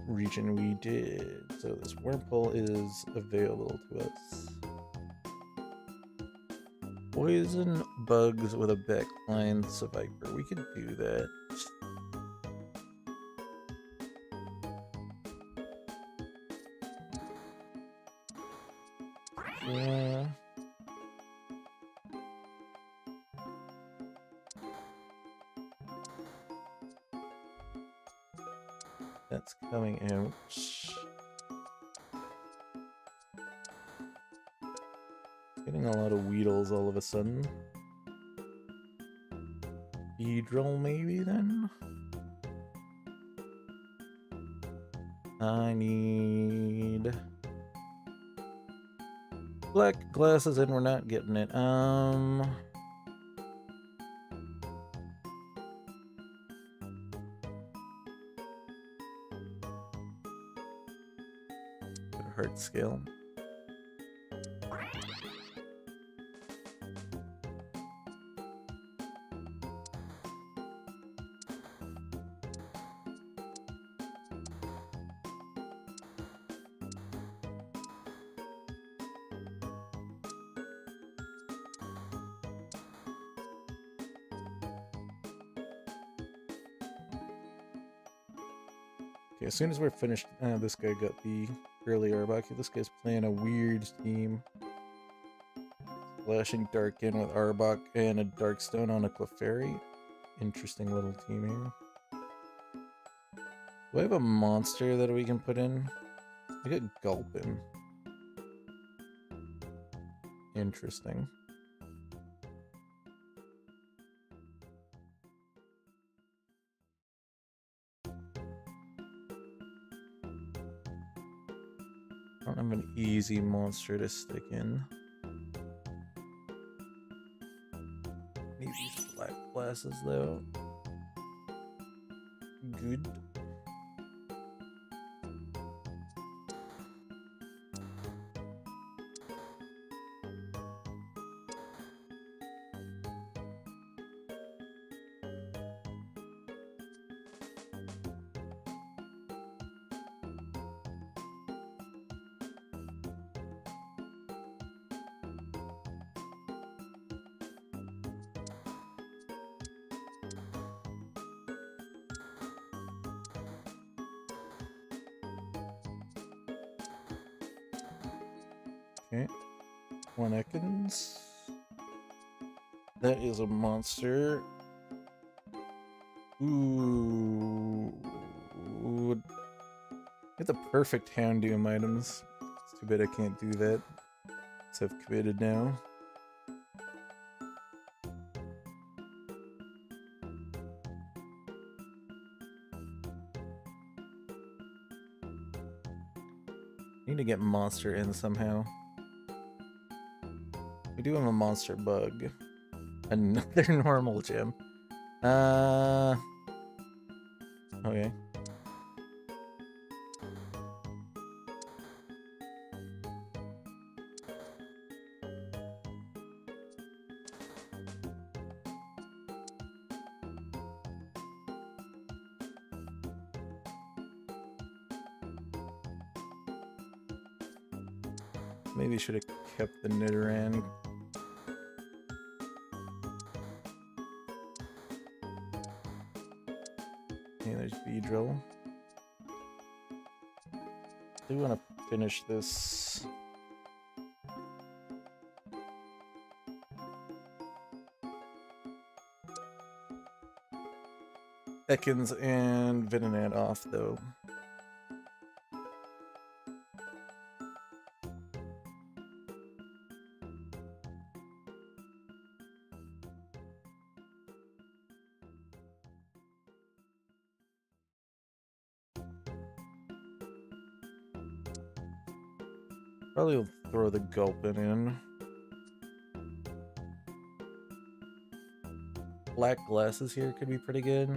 region? We did. So this Wurmple is available to us. Poison bugs with a backline Seviper. We could do that. Yeah. That's coming out. Getting a lot of Weedles all of a sudden. Beedrill maybe then? I need black glasses and we're not getting it. Heart scale. Okay, as soon as we're finished, this guy got the early Arbok. This guy's playing a weird team. Flashing Dark in with Arbok and a Darkstone on a Clefairy. Interesting little team here. Do I have a monster that we can put in? I got Gulpin. Interesting. easy monster to stick in. Need these black glasses though. Good. Okay, one Ekans. That is a monster. Ooh. Get the perfect Houndoom items. It's too bad I can't do that. So I've committed now. Need to get monster in somehow. We do have a monster bug. Another normal gem. Okay. Maybe should have kept the Nidoran. Okay, there's Beedrill. I do want to finish this. Ekans and Venonat off though. Probably will throw the Gulpin in. Black glasses here could be pretty good.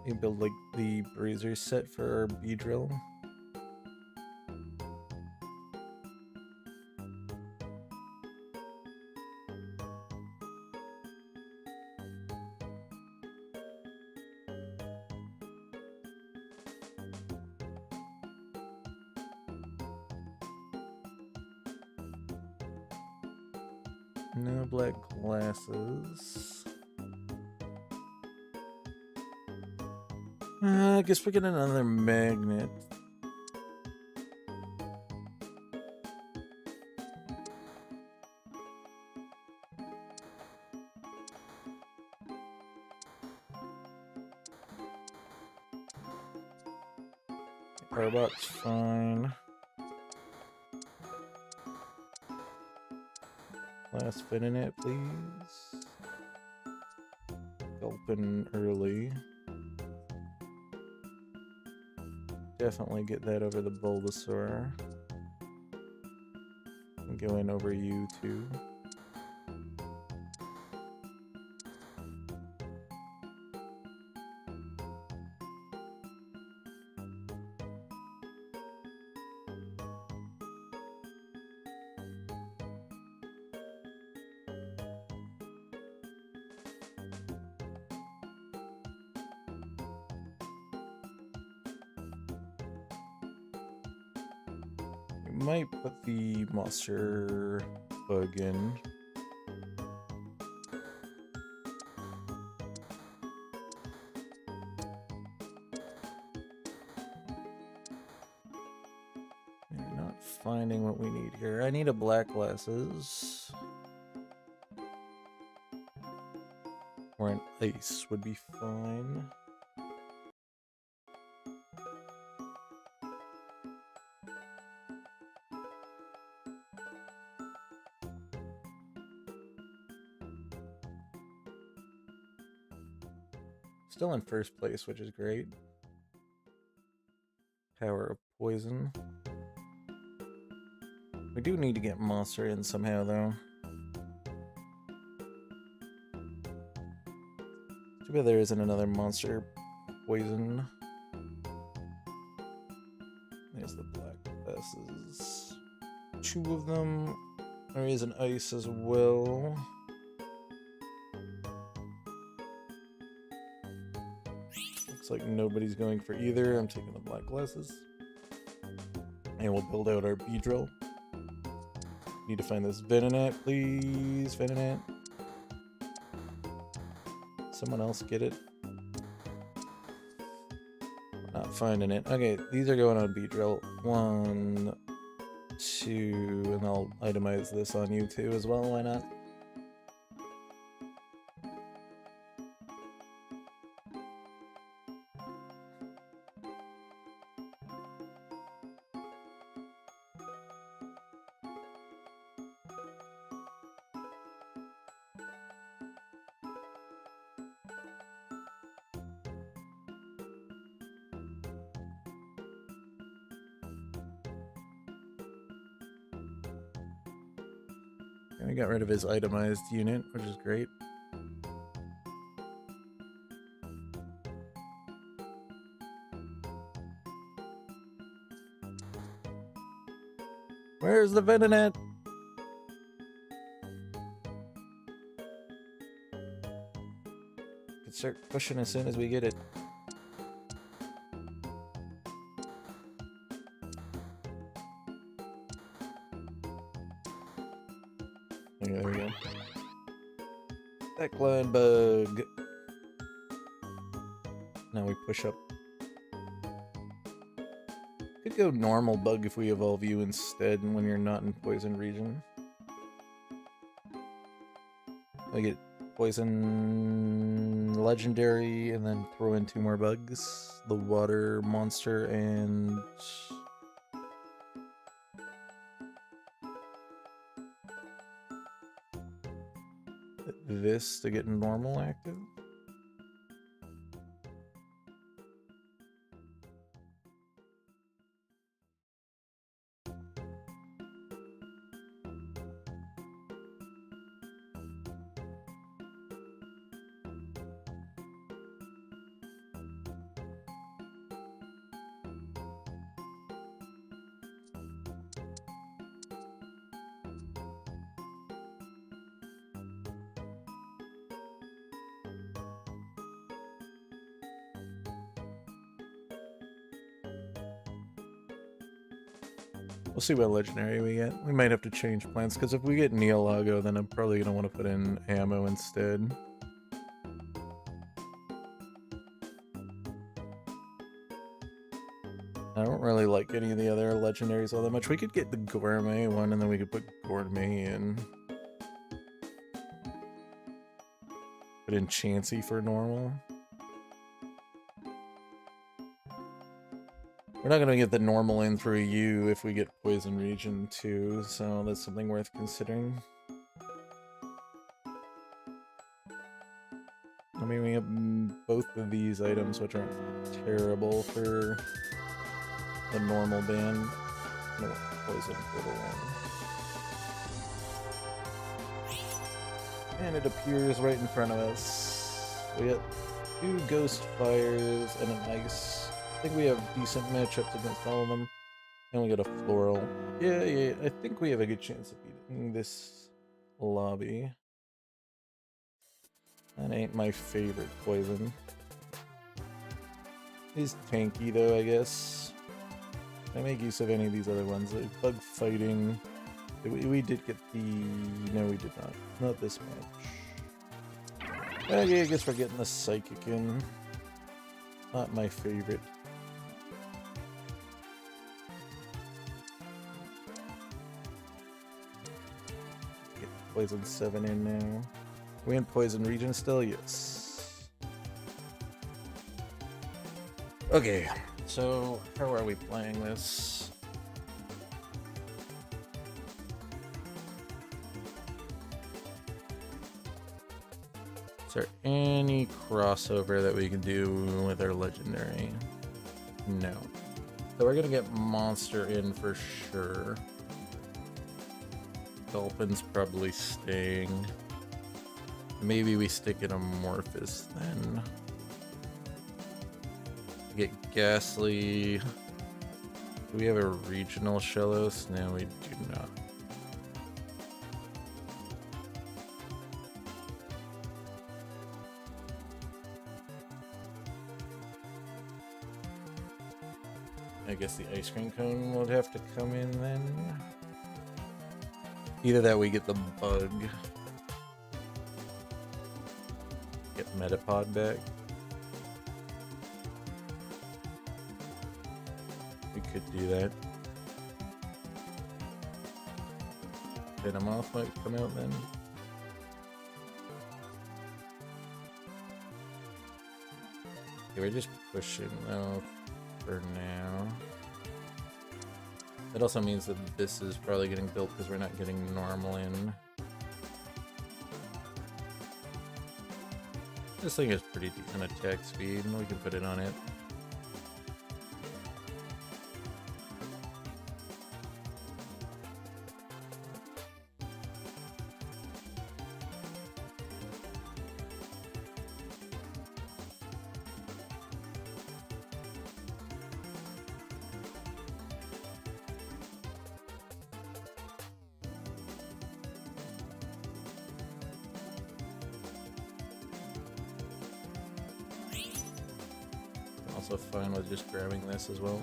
You build like the Bruiser set for Beedrill. No black glasses. I guess we get another magnet. Arbok's fine. Last Venonat, please. Gulpin early. Definitely get that over the Bulbasaur. And go in over you too. Might put the monster bug in. We're not finding what we need here. I need a black glasses. Or an ice would be fine. Still in first place, which is great. Power of poison. We do need to get monster in somehow, though. Too bad there isn't another monster poison. There's the black glasses. 2 of them. There is an ice as well. Looks like nobody's going for either. I'm taking the black glasses. And we'll build out our Beedrill. Need to find this Venonat, please. Venonat. Someone else get it? Not finding it. Okay, these are going on Beedrill. 1, 2, and I'll itemize this on you too as well. Why not? And we got rid of his itemized unit, which is great. Where's the Venonat? Could start pushing as soon as we get it. Okay, there we go. Backline bug. Now we push up. Could go normal bug if we evolve you instead when you're not in poison region. I get poison legendary and then throw in 2 more bugs. The water monster and this to get normal active. We'll see what legendary we get. We might have to change plans, because if we get Neolago, then I'm probably going to want to put in ammo instead. I don't really like any of the other legendaries all that much. We could get the Gourmet one, and then we could put Gourmet in. Put in Chansey for normal. We're not going to get the normal in through you if we get Poison Region too, so that's something worth considering. I mean, we have both of these items, which aren't terrible for the normal band. No, Poison for the one. And it appears right in front of us. We got 2 Ghost Fires and an Ice. I think we have decent matchups against all of them. And we got a Floral. Yeah, I think we have a good chance of beating this lobby. That ain't my favorite poison. He's tanky though, I guess. I make use of any of these other ones, like bug fighting. We did get the... No, we did not. Not this much. Okay, I guess we're getting the Psychic in. Not my favorite. Poison 7 in now. Are we in Poison Region still? Yes. Okay, so how are we playing this? Is there any crossover that we can do with our legendary? No. So we're gonna get Monster in for sure. Gulpin's probably staying. Maybe we stick in Amorphous then. Get Ghastly. Do we have a regional Shellos? No, we do not. I guess the Ice Cream Cone would have to come in then. Either that, we get the Bug. Get Metapod back. We could do that. Venomoth might come out then. Okay, we're just pushing though for now. That also means that this is probably getting built because we're not getting normal in. This thing has pretty decent attack speed, and we can put it on it. Also fine with just grabbing this as well.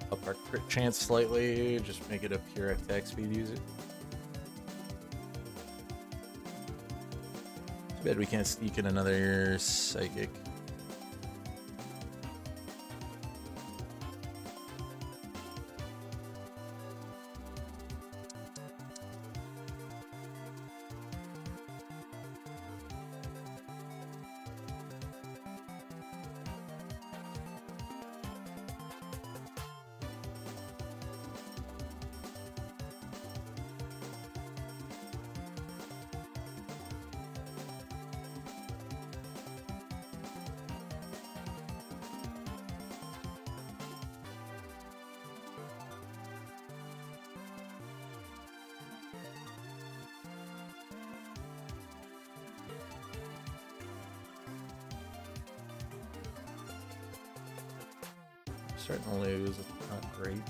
Up our crit chance slightly, just make it a pure attack speed user. Too bad we can't sneak in another Psychic. Starting to lose, it's not great.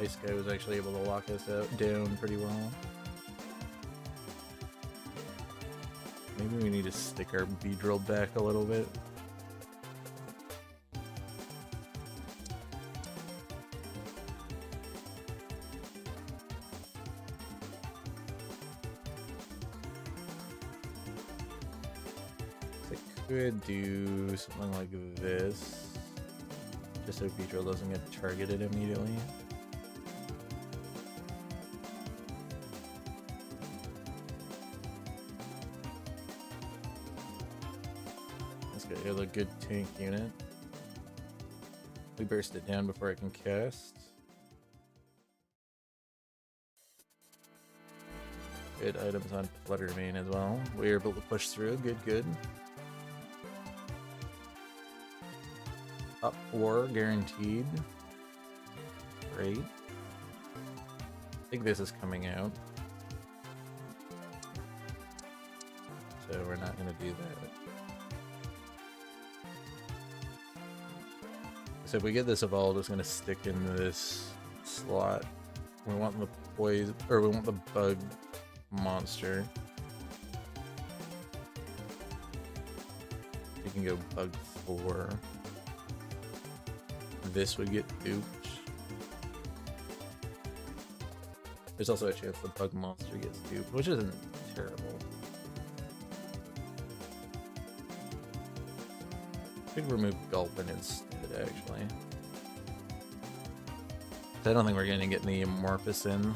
Ice Guy was actually able to lock us down pretty well. Maybe we need to stick our Beedrill back a little bit. I could do something like this. Just so Beedrill doesn't get targeted immediately. Let's get a good tank unit. We burst it down before I can cast. Good items on Fluttermane as well. We were able to push through. Good, good. Top 4 guaranteed. Great. I think this is coming out. So we're not going to do that. So if we get this evolved, it's going to stick into this slot. We want the poison, or we want the bug monster. You can go bug 4. This would get duped. There's also a chance the bug monster gets duped, which isn't terrible. Could remove Gulpin instead, actually. I don't think we're going to get any Amorphous in.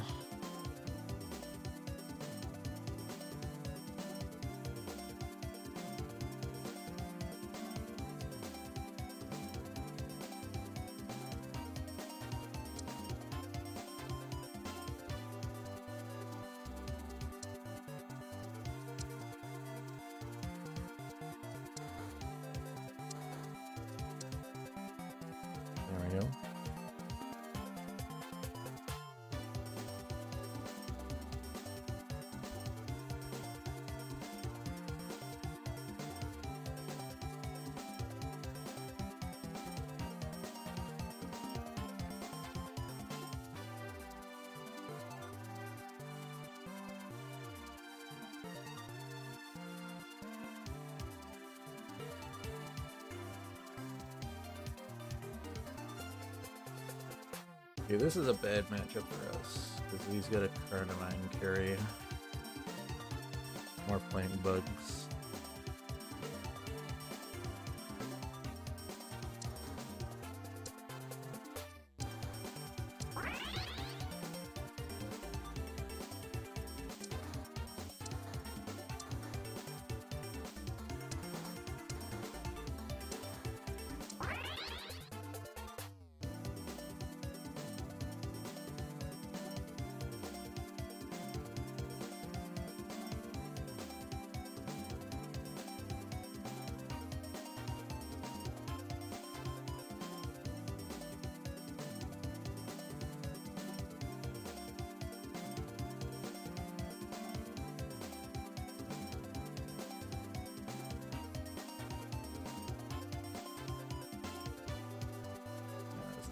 Okay, this is a bad matchup for us, because he's got a Carnivine carry. More playing bugs.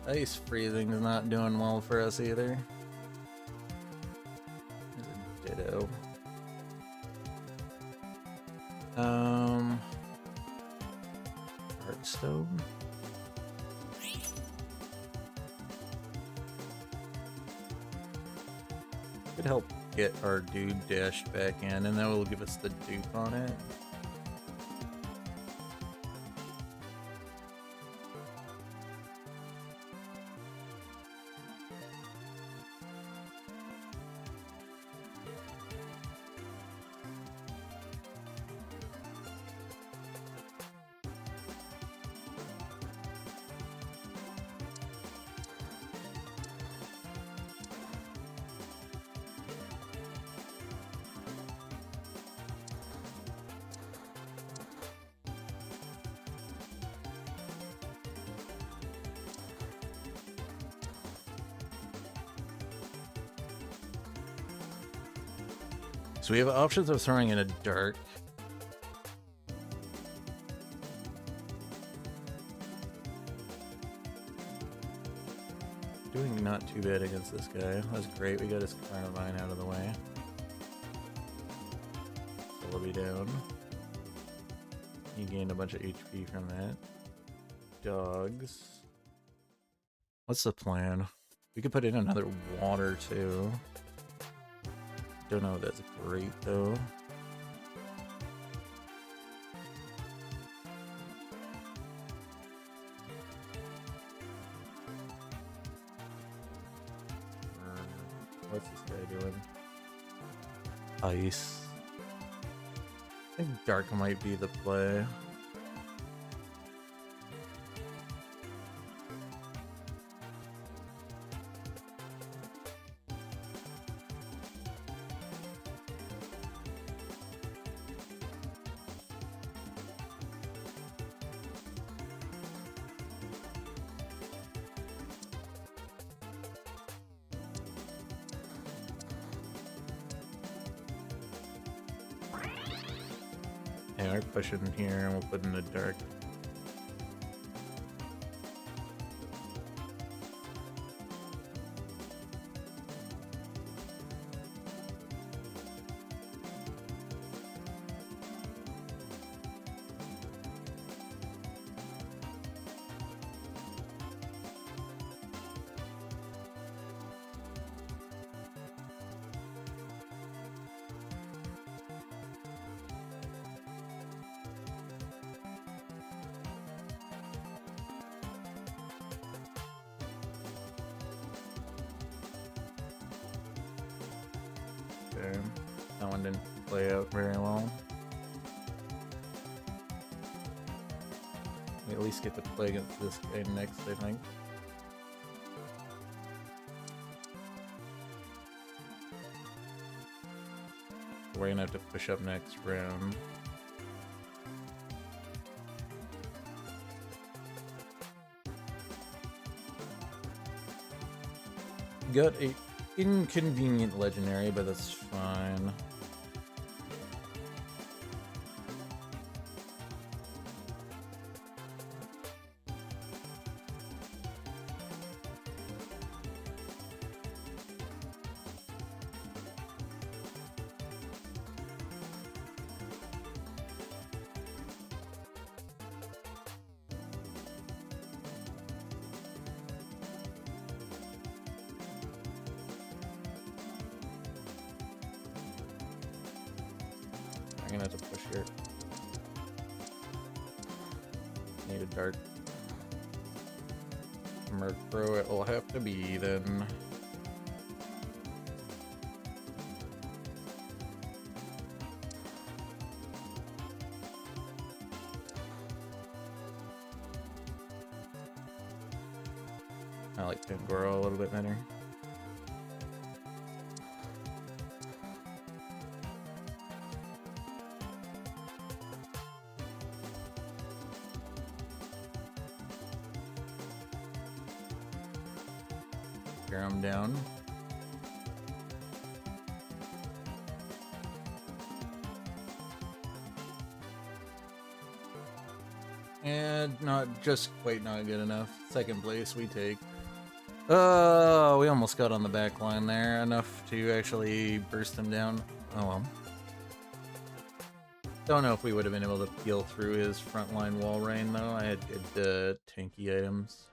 Ice freezing is not doing well for us either. There's a Ditto. Hearthstone. Could help get our dude dashed back in, and that will give us the dupe on it. So we have options of throwing in a dark. Doing not too bad against this guy. That's great. We got his Carnivine out of the way. So we'll be down. He gained a bunch of HP from that. Dogs. What's the plan? We could put in another water too. Don't know if that's great though. What's this guy doing? Ice. I think dark might be the play. Yeah, we're pushing here and we'll put in the dark. Okay, that one didn't play out very well. We at least get to play against this guy next, I think. We're gonna have to push up next round. Got a inconvenient legendary, but that's fine. I'm gonna have to push here. Need a dart. Murkrow it will have to be then. I like Tangoro a little bit better. Tear him down. And not just quite not good enough. Second place we take. Oh, we almost got on the back line there. Enough to actually burst him down. Oh well. Don't know if we would have been able to peel through his frontline wall rain though. I had good tanky items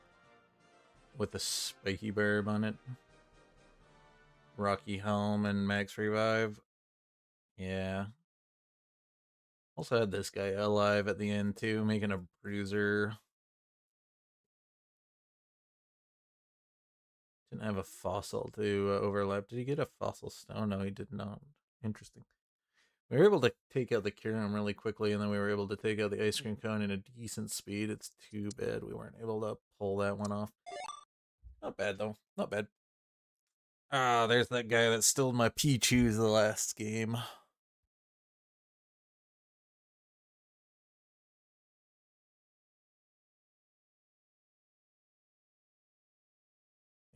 with a spiky burb on it. Rocky Helm and Max Revive. Yeah. Also had this guy alive at the end too, making a bruiser. Didn't have a fossil to overlap. Did he get a fossil stone? No, he did not. Interesting. We were able to take out the Kyurem really quickly, and then we were able to take out the Ice Cream Cone in a decent speed. It's too bad we weren't able to pull that one off. Not bad, though. Not bad. Ah, there's that guy that stole my Pichus the last game.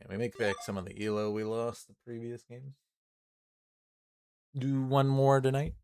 Yeah, we make back some of the elo we lost the previous game. Do one more tonight.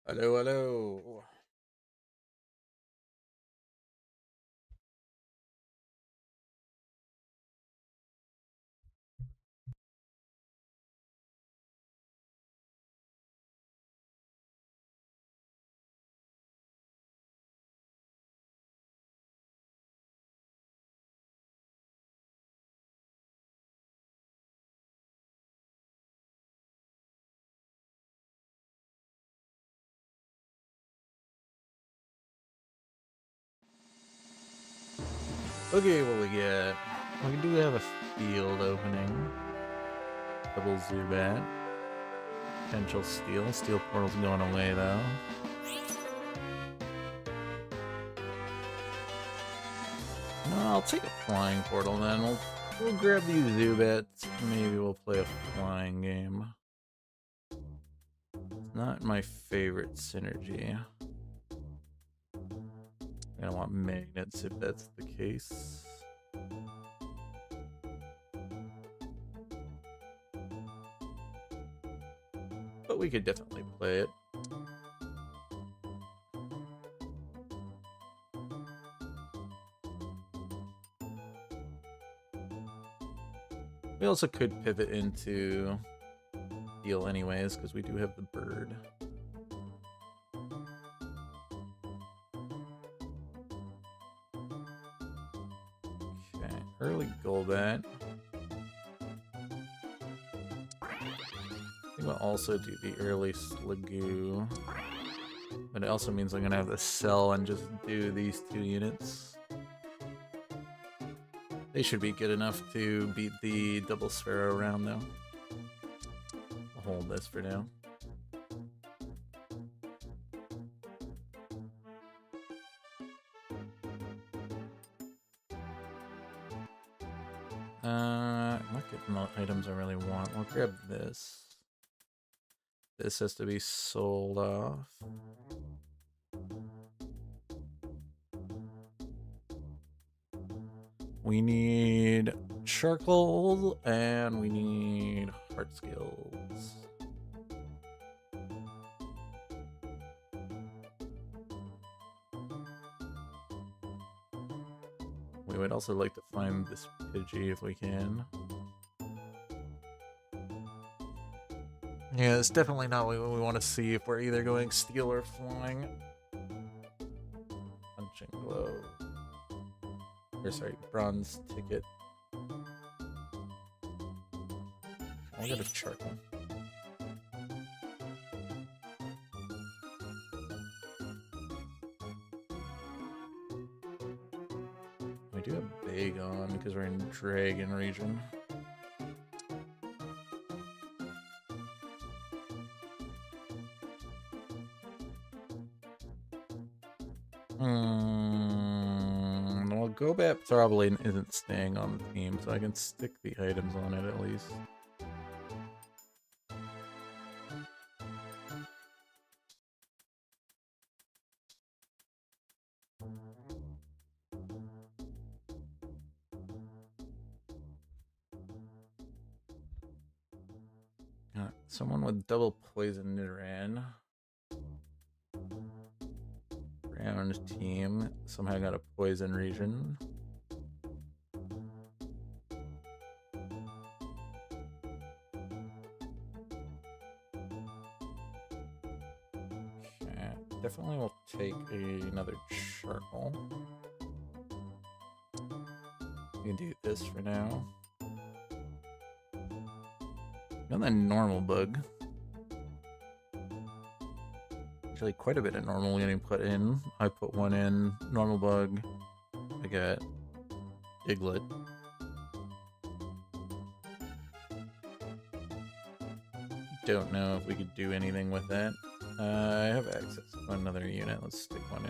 Hello, hello. Okay, what we get? We do have a field opening. Double Zubat. Potential steal. Steel portal's going away though. No, I'll take a flying portal then. We'll grab these Zubats. Maybe we'll play a flying game. It's not my favorite synergy. I don't want magnets if that's the case. But we could definitely play it. We also could pivot into heal anyways, because we do have the bird. Okay, early Golbat. I think we'll also do the early Sliggoo. But it also means I'm gonna have to sell and just do these 2 units. They should be good enough to beat the double Sphero round though. I'll hold this for now. I'm not getting the items I really want. We'll grab this. This has to be sold off. We need charcoal and we need heart skills. We would also like to find this Pidgey if we can. Yeah, it's definitely not what we want to see if we're either going steel or flying. Punching Glove. Or sorry, bronze ticket. I got a charcoal. We do have Bagon because we're in Dragon region. Well, Golbat probably isn't staying on the team, so I can stick the items on it at least. Someone with double poison Nidoran. Round team somehow got a poison region. Okay, definitely will take another charcoal. We can do this for now. And then normal bug. Actually, quite a bit of normal getting put in. I put one in. Normal bug. I got Diglett. Don't know if we could do anything with that. I have access to another unit. Let's stick one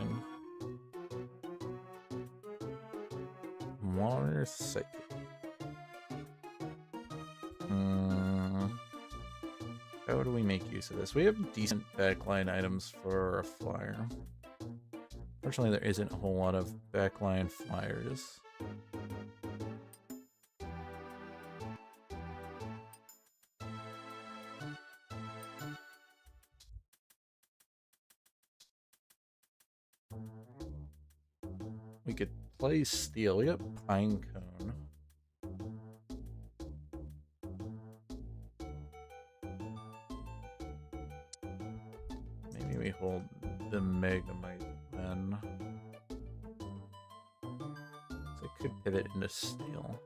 in. Water Psychic. How do we make use of this? We have decent backline items for a flyer. Fortunately, there isn't a whole lot of backline flyers. We could play Steel. We got Pinecone. Maybe we hold the Magnemite then. So I could pivot into Steel.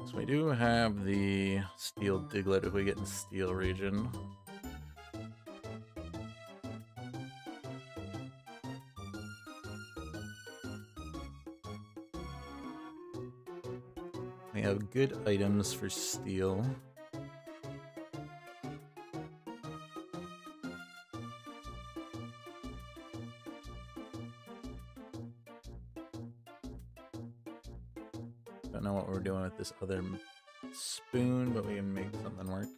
So we do have the steel Diglett if we get in steel region. We have good items for steel. Don't know what we're doing with this other spoon, but we can make something work.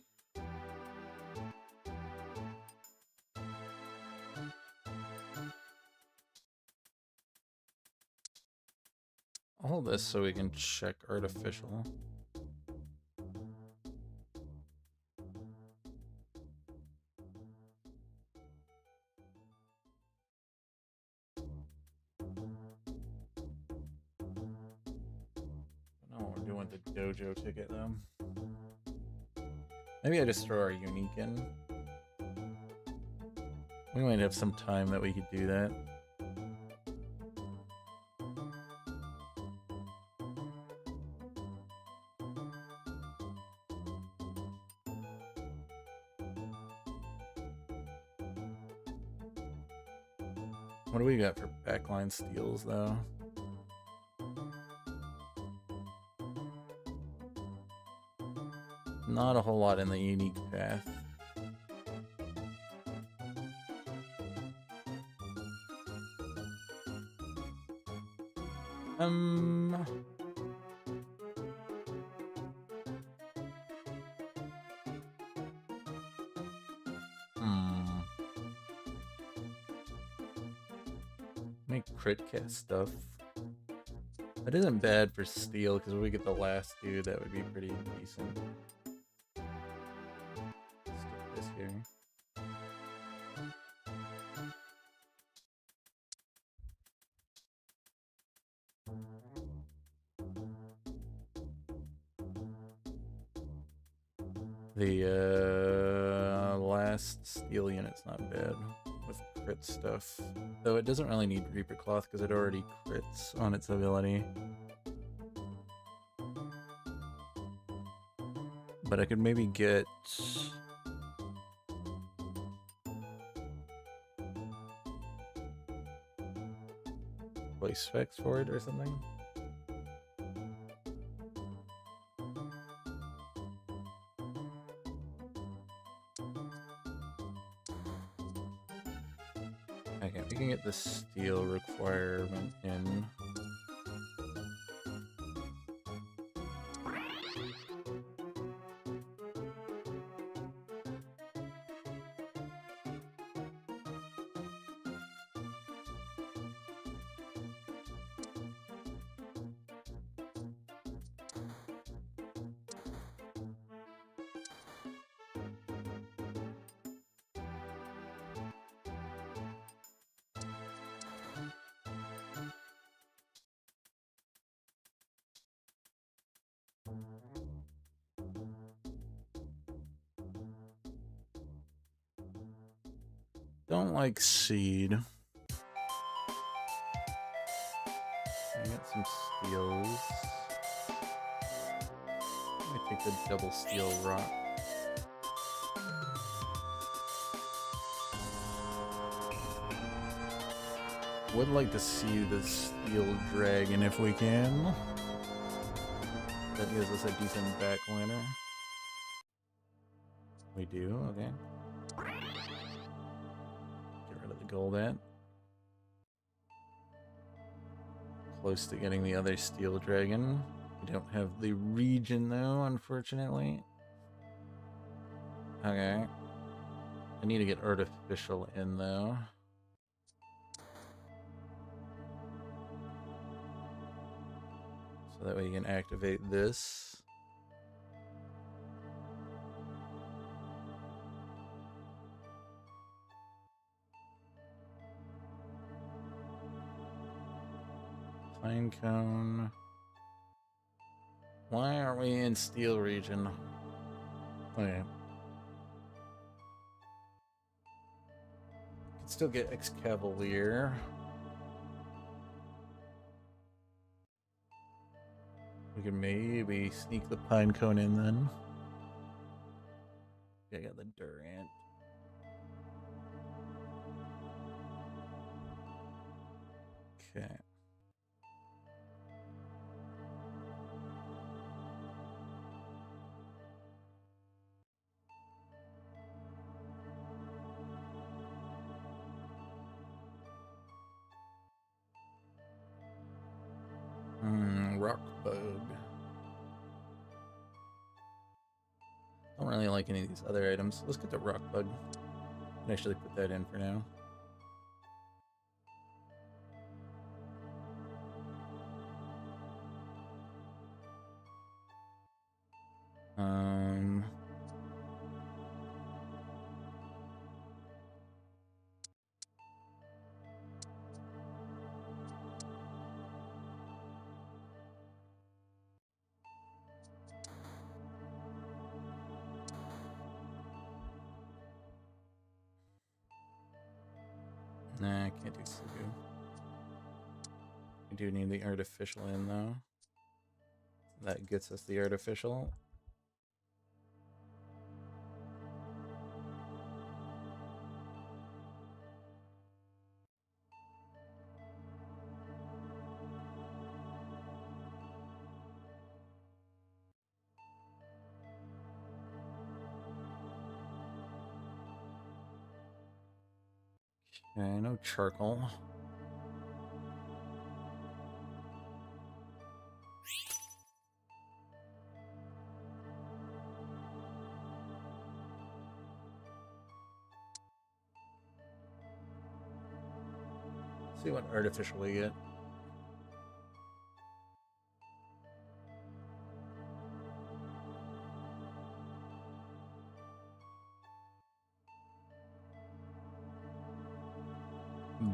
I'll hold this so we can check artificial. Don't know what we're doing with the dojo ticket though. Maybe I just throw our unique in. We might have some time that we could do that. What do we got for backline steals though? Not a whole lot in the unique path. Make crit cast stuff. That isn't bad for steel because when we get the last dude, that would be pretty decent. Let's get this here. The last steel unit's not bad with crit stuff. Though it doesn't really need Reaper Cloth because it already crits on its ability. But I could maybe get... Voice specs for it or something? Okay, we can get the steel requirement in. Don't like seed. I got some steels. Let me take the double steel rock. Would like to see the steel dragon if we can. That gives us a decent backliner. We do, okay. Get rid of the gold ant. Close to getting the other steel dragon. We don't have the region though, unfortunately. Okay. I need to get artificial in though. So that way you can activate this. Pine cone. Why aren't we in steel region? Okay. Can still get Excavalier. We can maybe sneak the pine cone in then. Yeah, I got the Durant. Okay. Rock bug. Don't really like any of these other items. Let's get the rock bug. Can actually put that in for now. Nah, I can't do Sugu. We do need the artificial in though. That gets us the artificial. Okay, no charcoal. See what artificial we get.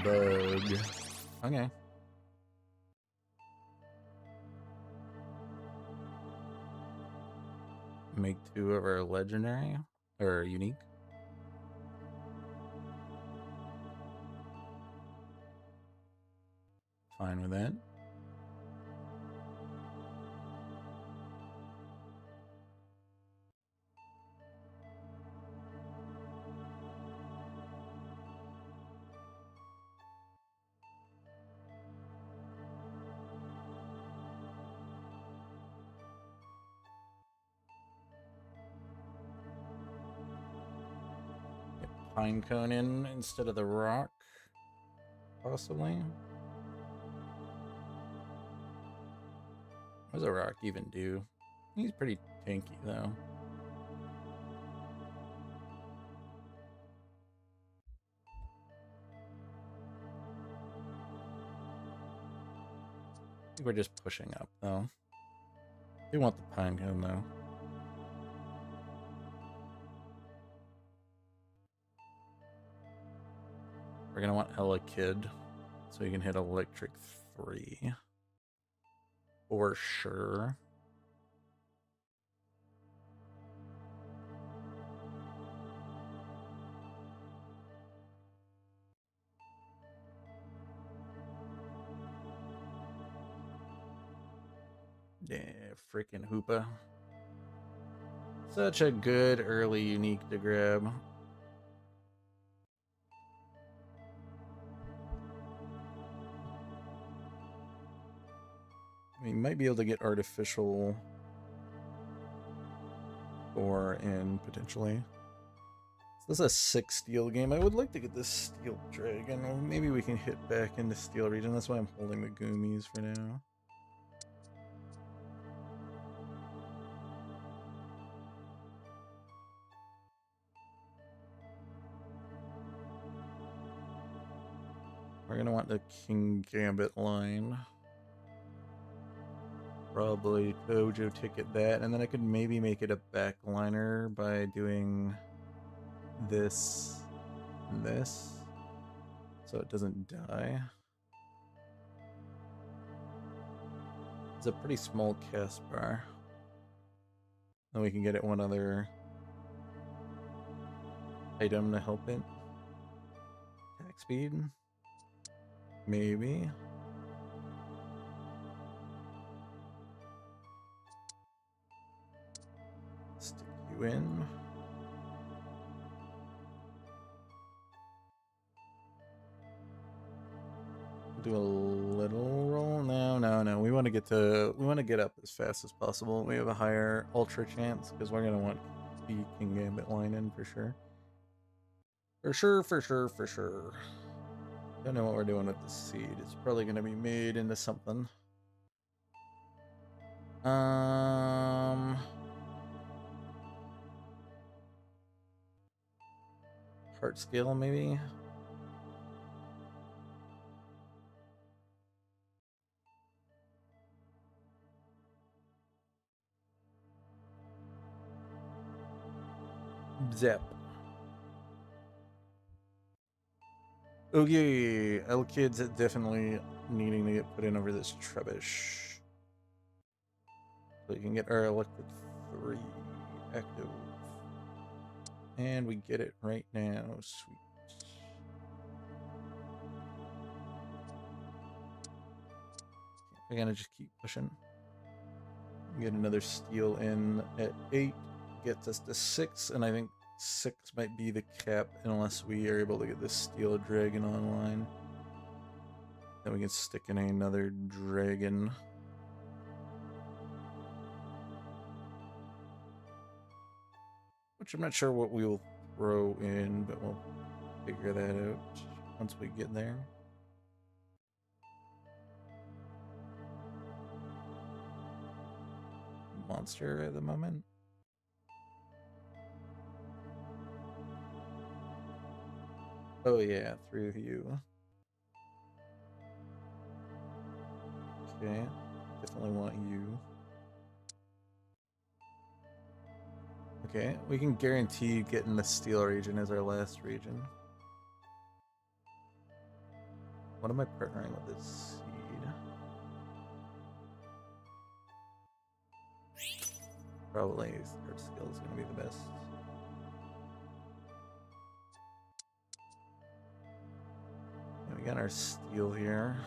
Bug. Okay. Make 2 of our legendary or unique. Fine with that. Get pine cone in instead of the rock, possibly. What does a rock even do? He's pretty tanky though. I think we're just pushing up though. We want the pine cone though. We're gonna want Ella Kid, so we can hit electric 3. For sure. Yeah, freaking Hoopa. Such a good early unique to grab. We might be able to get artificial or in potentially. So this is a 6 steel game. I would like to get this steel dragon. Or maybe we can hit back into steel region. That's why I'm holding the Goomies for now. We're gonna want the Kingambit line. Probably Dojo ticket that, and then I could maybe make it a backliner by doing this and this, so it doesn't die. It's a pretty small cast bar. Then we can get it one other item to help it. Attack speed? Maybe. you in. Do a little roll. No. We want to get up as fast as possible. We have a higher ultra chance because we're gonna want the King Gambit line in for sure. For sure. Don't know what we're doing with the seed. It's probably gonna be made into something. Heart scale maybe. Zap. Okay, L-Kid's definitely needing to get put in over this Trebush. So you can get our Electric 3 active. And we get it right now. Sweet. We're gonna just keep pushing. Get another steel in at 8. Gets us to 6, and I think 6 might be the cap unless we are able to get this steel dragon online. Then we can stick in another dragon. Which I'm not sure what we will throw in, but we'll figure that out once we get there. Monster at the moment. Oh yeah, through you. Okay, definitely want you. Okay, we can guarantee getting the steel region as our last region. What am I partnering with this seed? Probably third skill is going to be the best. And we got our steel here.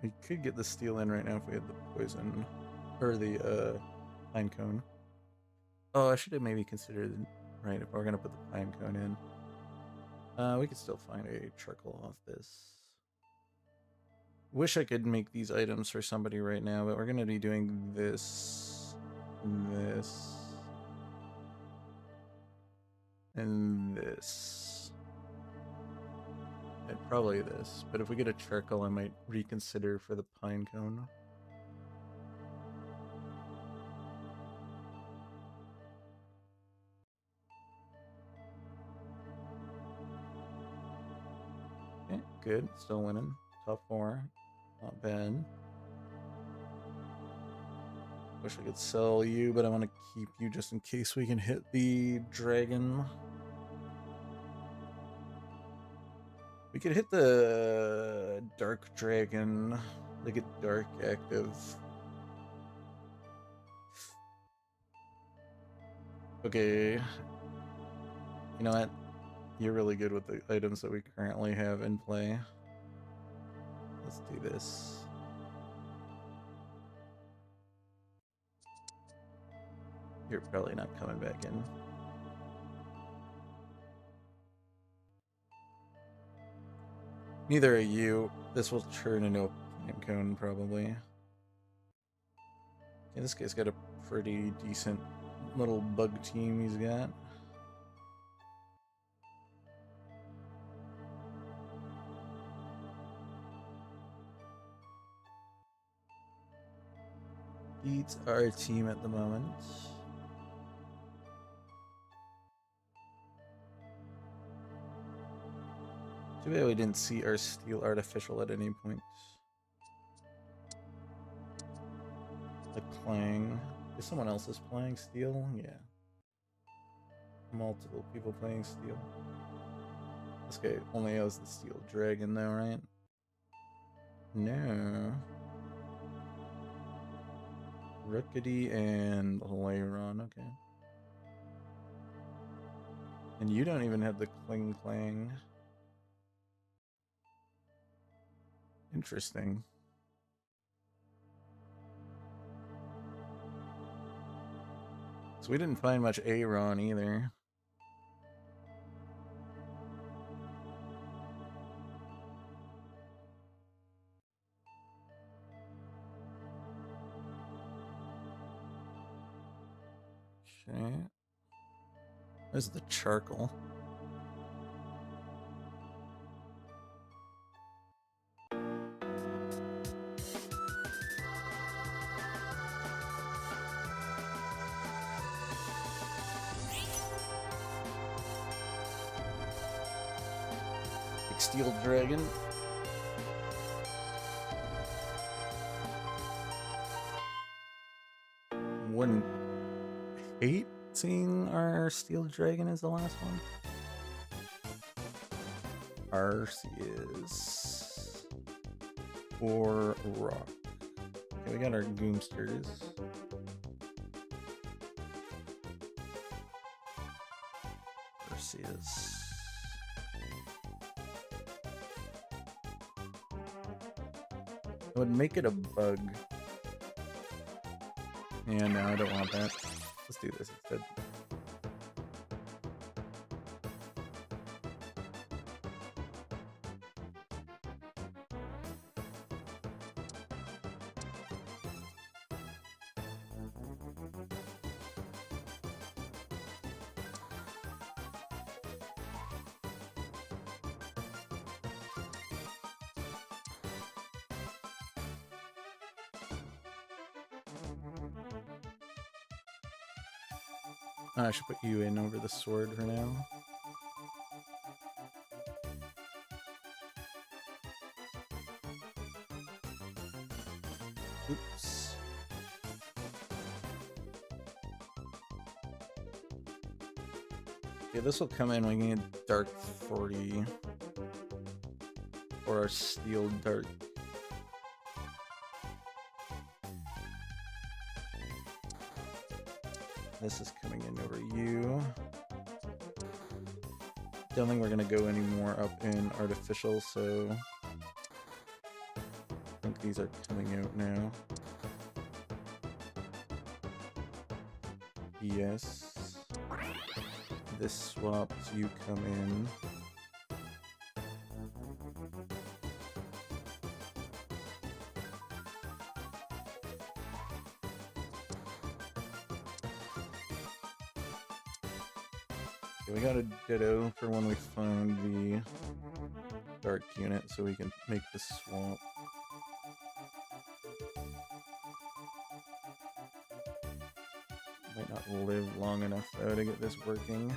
We could get the steel in right now if we had the poison, or the pine cone. Oh, I should have maybe considered, right, if we're going to put the pine cone in. We could still find a charcoal off this. Wish I could make these items for somebody right now, but we're going to be doing this, this, and this. And probably this, but if we get a charcoal, I might reconsider for the pine cone. Okay, good. Still winning. Top 4. Not bad. Wish I could sell you, but I want to keep you just in case we can hit the dragon. We could hit the dark dragon, like a dark active. Okay. You know what? You're really good with the items that we currently have in play. Let's do this. You're probably not coming back in. Neither are you. This will turn into a pine cone, probably. Yeah, this guy's got a pretty decent little bug team he's got. Beats our team at the moment. Too bad we didn't see our steel artificial at any point. Like playing. Is someone else is playing steel? Yeah. Multiple people playing steel. This guy only has the steel dragon though, right? No. Rookity and Lairon, okay. And you don't even have the Kling Clang. Interesting. So we didn't find much Aron either. Okay. There's the charcoal. Steel Dragon. Wouldn't hate seeing our Steel Dragon as the last one. Arceus or Rock. Okay, we got our Goomsters. Arceus. I would make it a bug. Yeah, no, I don't want that. Let's do this instead. I should put you in over the sword for now. Oops. Yeah, this will come in. We can get Dark 40 or our Steel Dark. This is coming in over you. Don't think we're gonna go any more up in Artificial, so I think these are coming out now. Yes. This swaps, you come in. We got a Ditto for when we find the Dark unit, so we can make the swap. Might not live long enough though to get this working.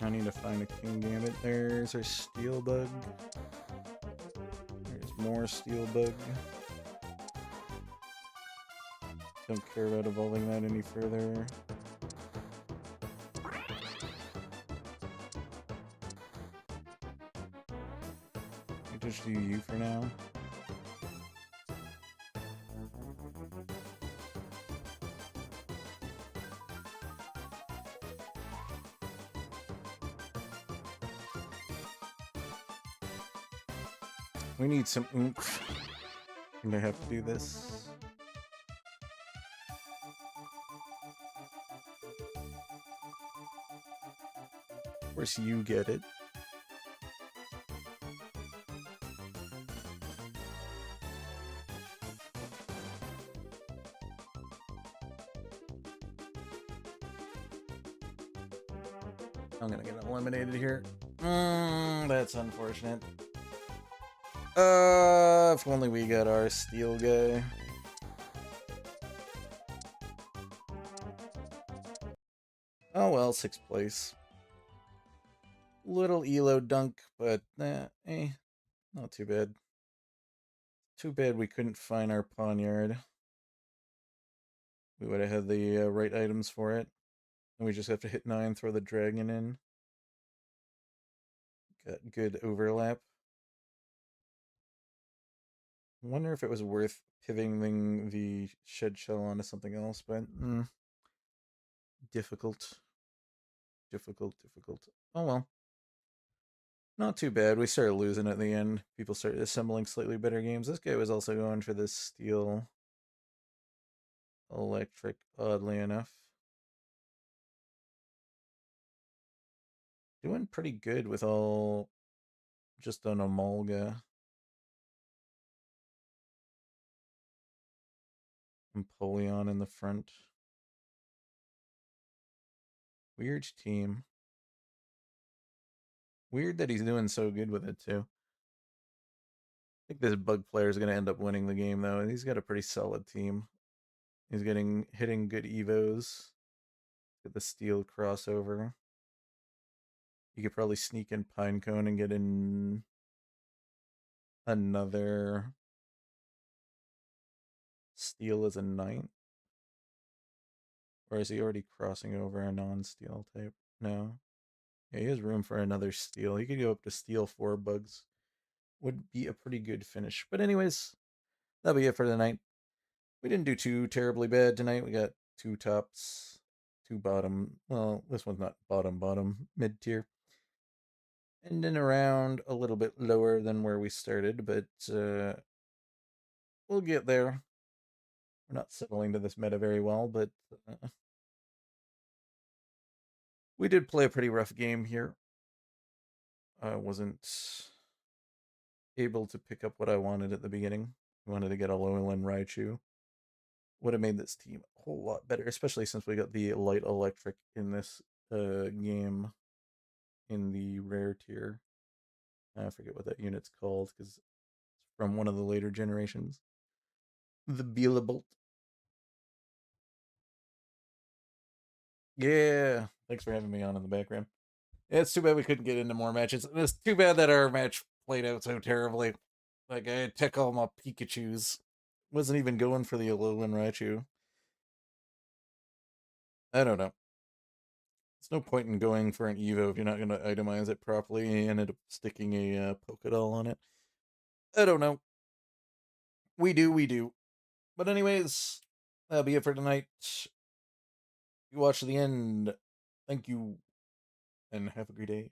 I need to find a Kingambit. There's our Steel Bug. There's more Steel Bug. Don't care about evolving that any further. I just do you for now. We need some oomph. I'm gonna have to do this. Of course you get it. I'm gonna get eliminated here. That's unfortunate. If only we got our Steel guy. Oh well, 6th place. Little elo dunk, but not too bad. Too bad we couldn't find our poniard. We would have had the right items for it. And we just have to hit 9, throw the dragon in. Got good overlap. Wonder if it was worth pivoting the shed shell onto something else, but difficult. Difficult. Oh well. Not too bad. We started losing at the end. People started assembling slightly better games. This guy was also going for this steel electric, oddly enough. Doing pretty good with all just an Amalga. Empoleon in the front. Weird team. Weird that he's doing so good with it, too. I think this bug player is going to end up winning the game, though. He's got a pretty solid team. He's hitting good evos. Get the steel crossover. You could probably sneak in Pinecone and get in another steel as a 9th. Or is he already crossing over a non-steel type? No. Yeah, he has room for another steel. He could go up to steel 4 bugs. Would be a pretty good finish. But anyways, that'll be it for tonight. We didn't do too terribly bad tonight. We got 2 tops, 2 bottom. Well, this one's not bottom, mid tier. Ending around a little bit lower than where we started, but we'll get there. We're not settling to this meta very well, but we did play a pretty rough game here. I wasn't able to pick up what I wanted at the beginning. I wanted to get a Alolan Raichu. Would have made this team a whole lot better, especially since we got the light electric in this game in the rare tier. I forget what that unit's called because it's from one of the later generations. The Beelabolt. Yeah, thanks for having me on in the background. Yeah, it's too bad we couldn't get into more matches. It's too bad that our match played out so terribly. Like, I took all my Pikachus. Wasn't even going for the Alolan Raichu. I don't know. There's no point in going for an Evo if you're not going to itemize it properly and end up sticking a Pokédoll on it. I don't know. We do. But anyways, that'll be it for tonight. You watch the end. Thank you, and have a great day.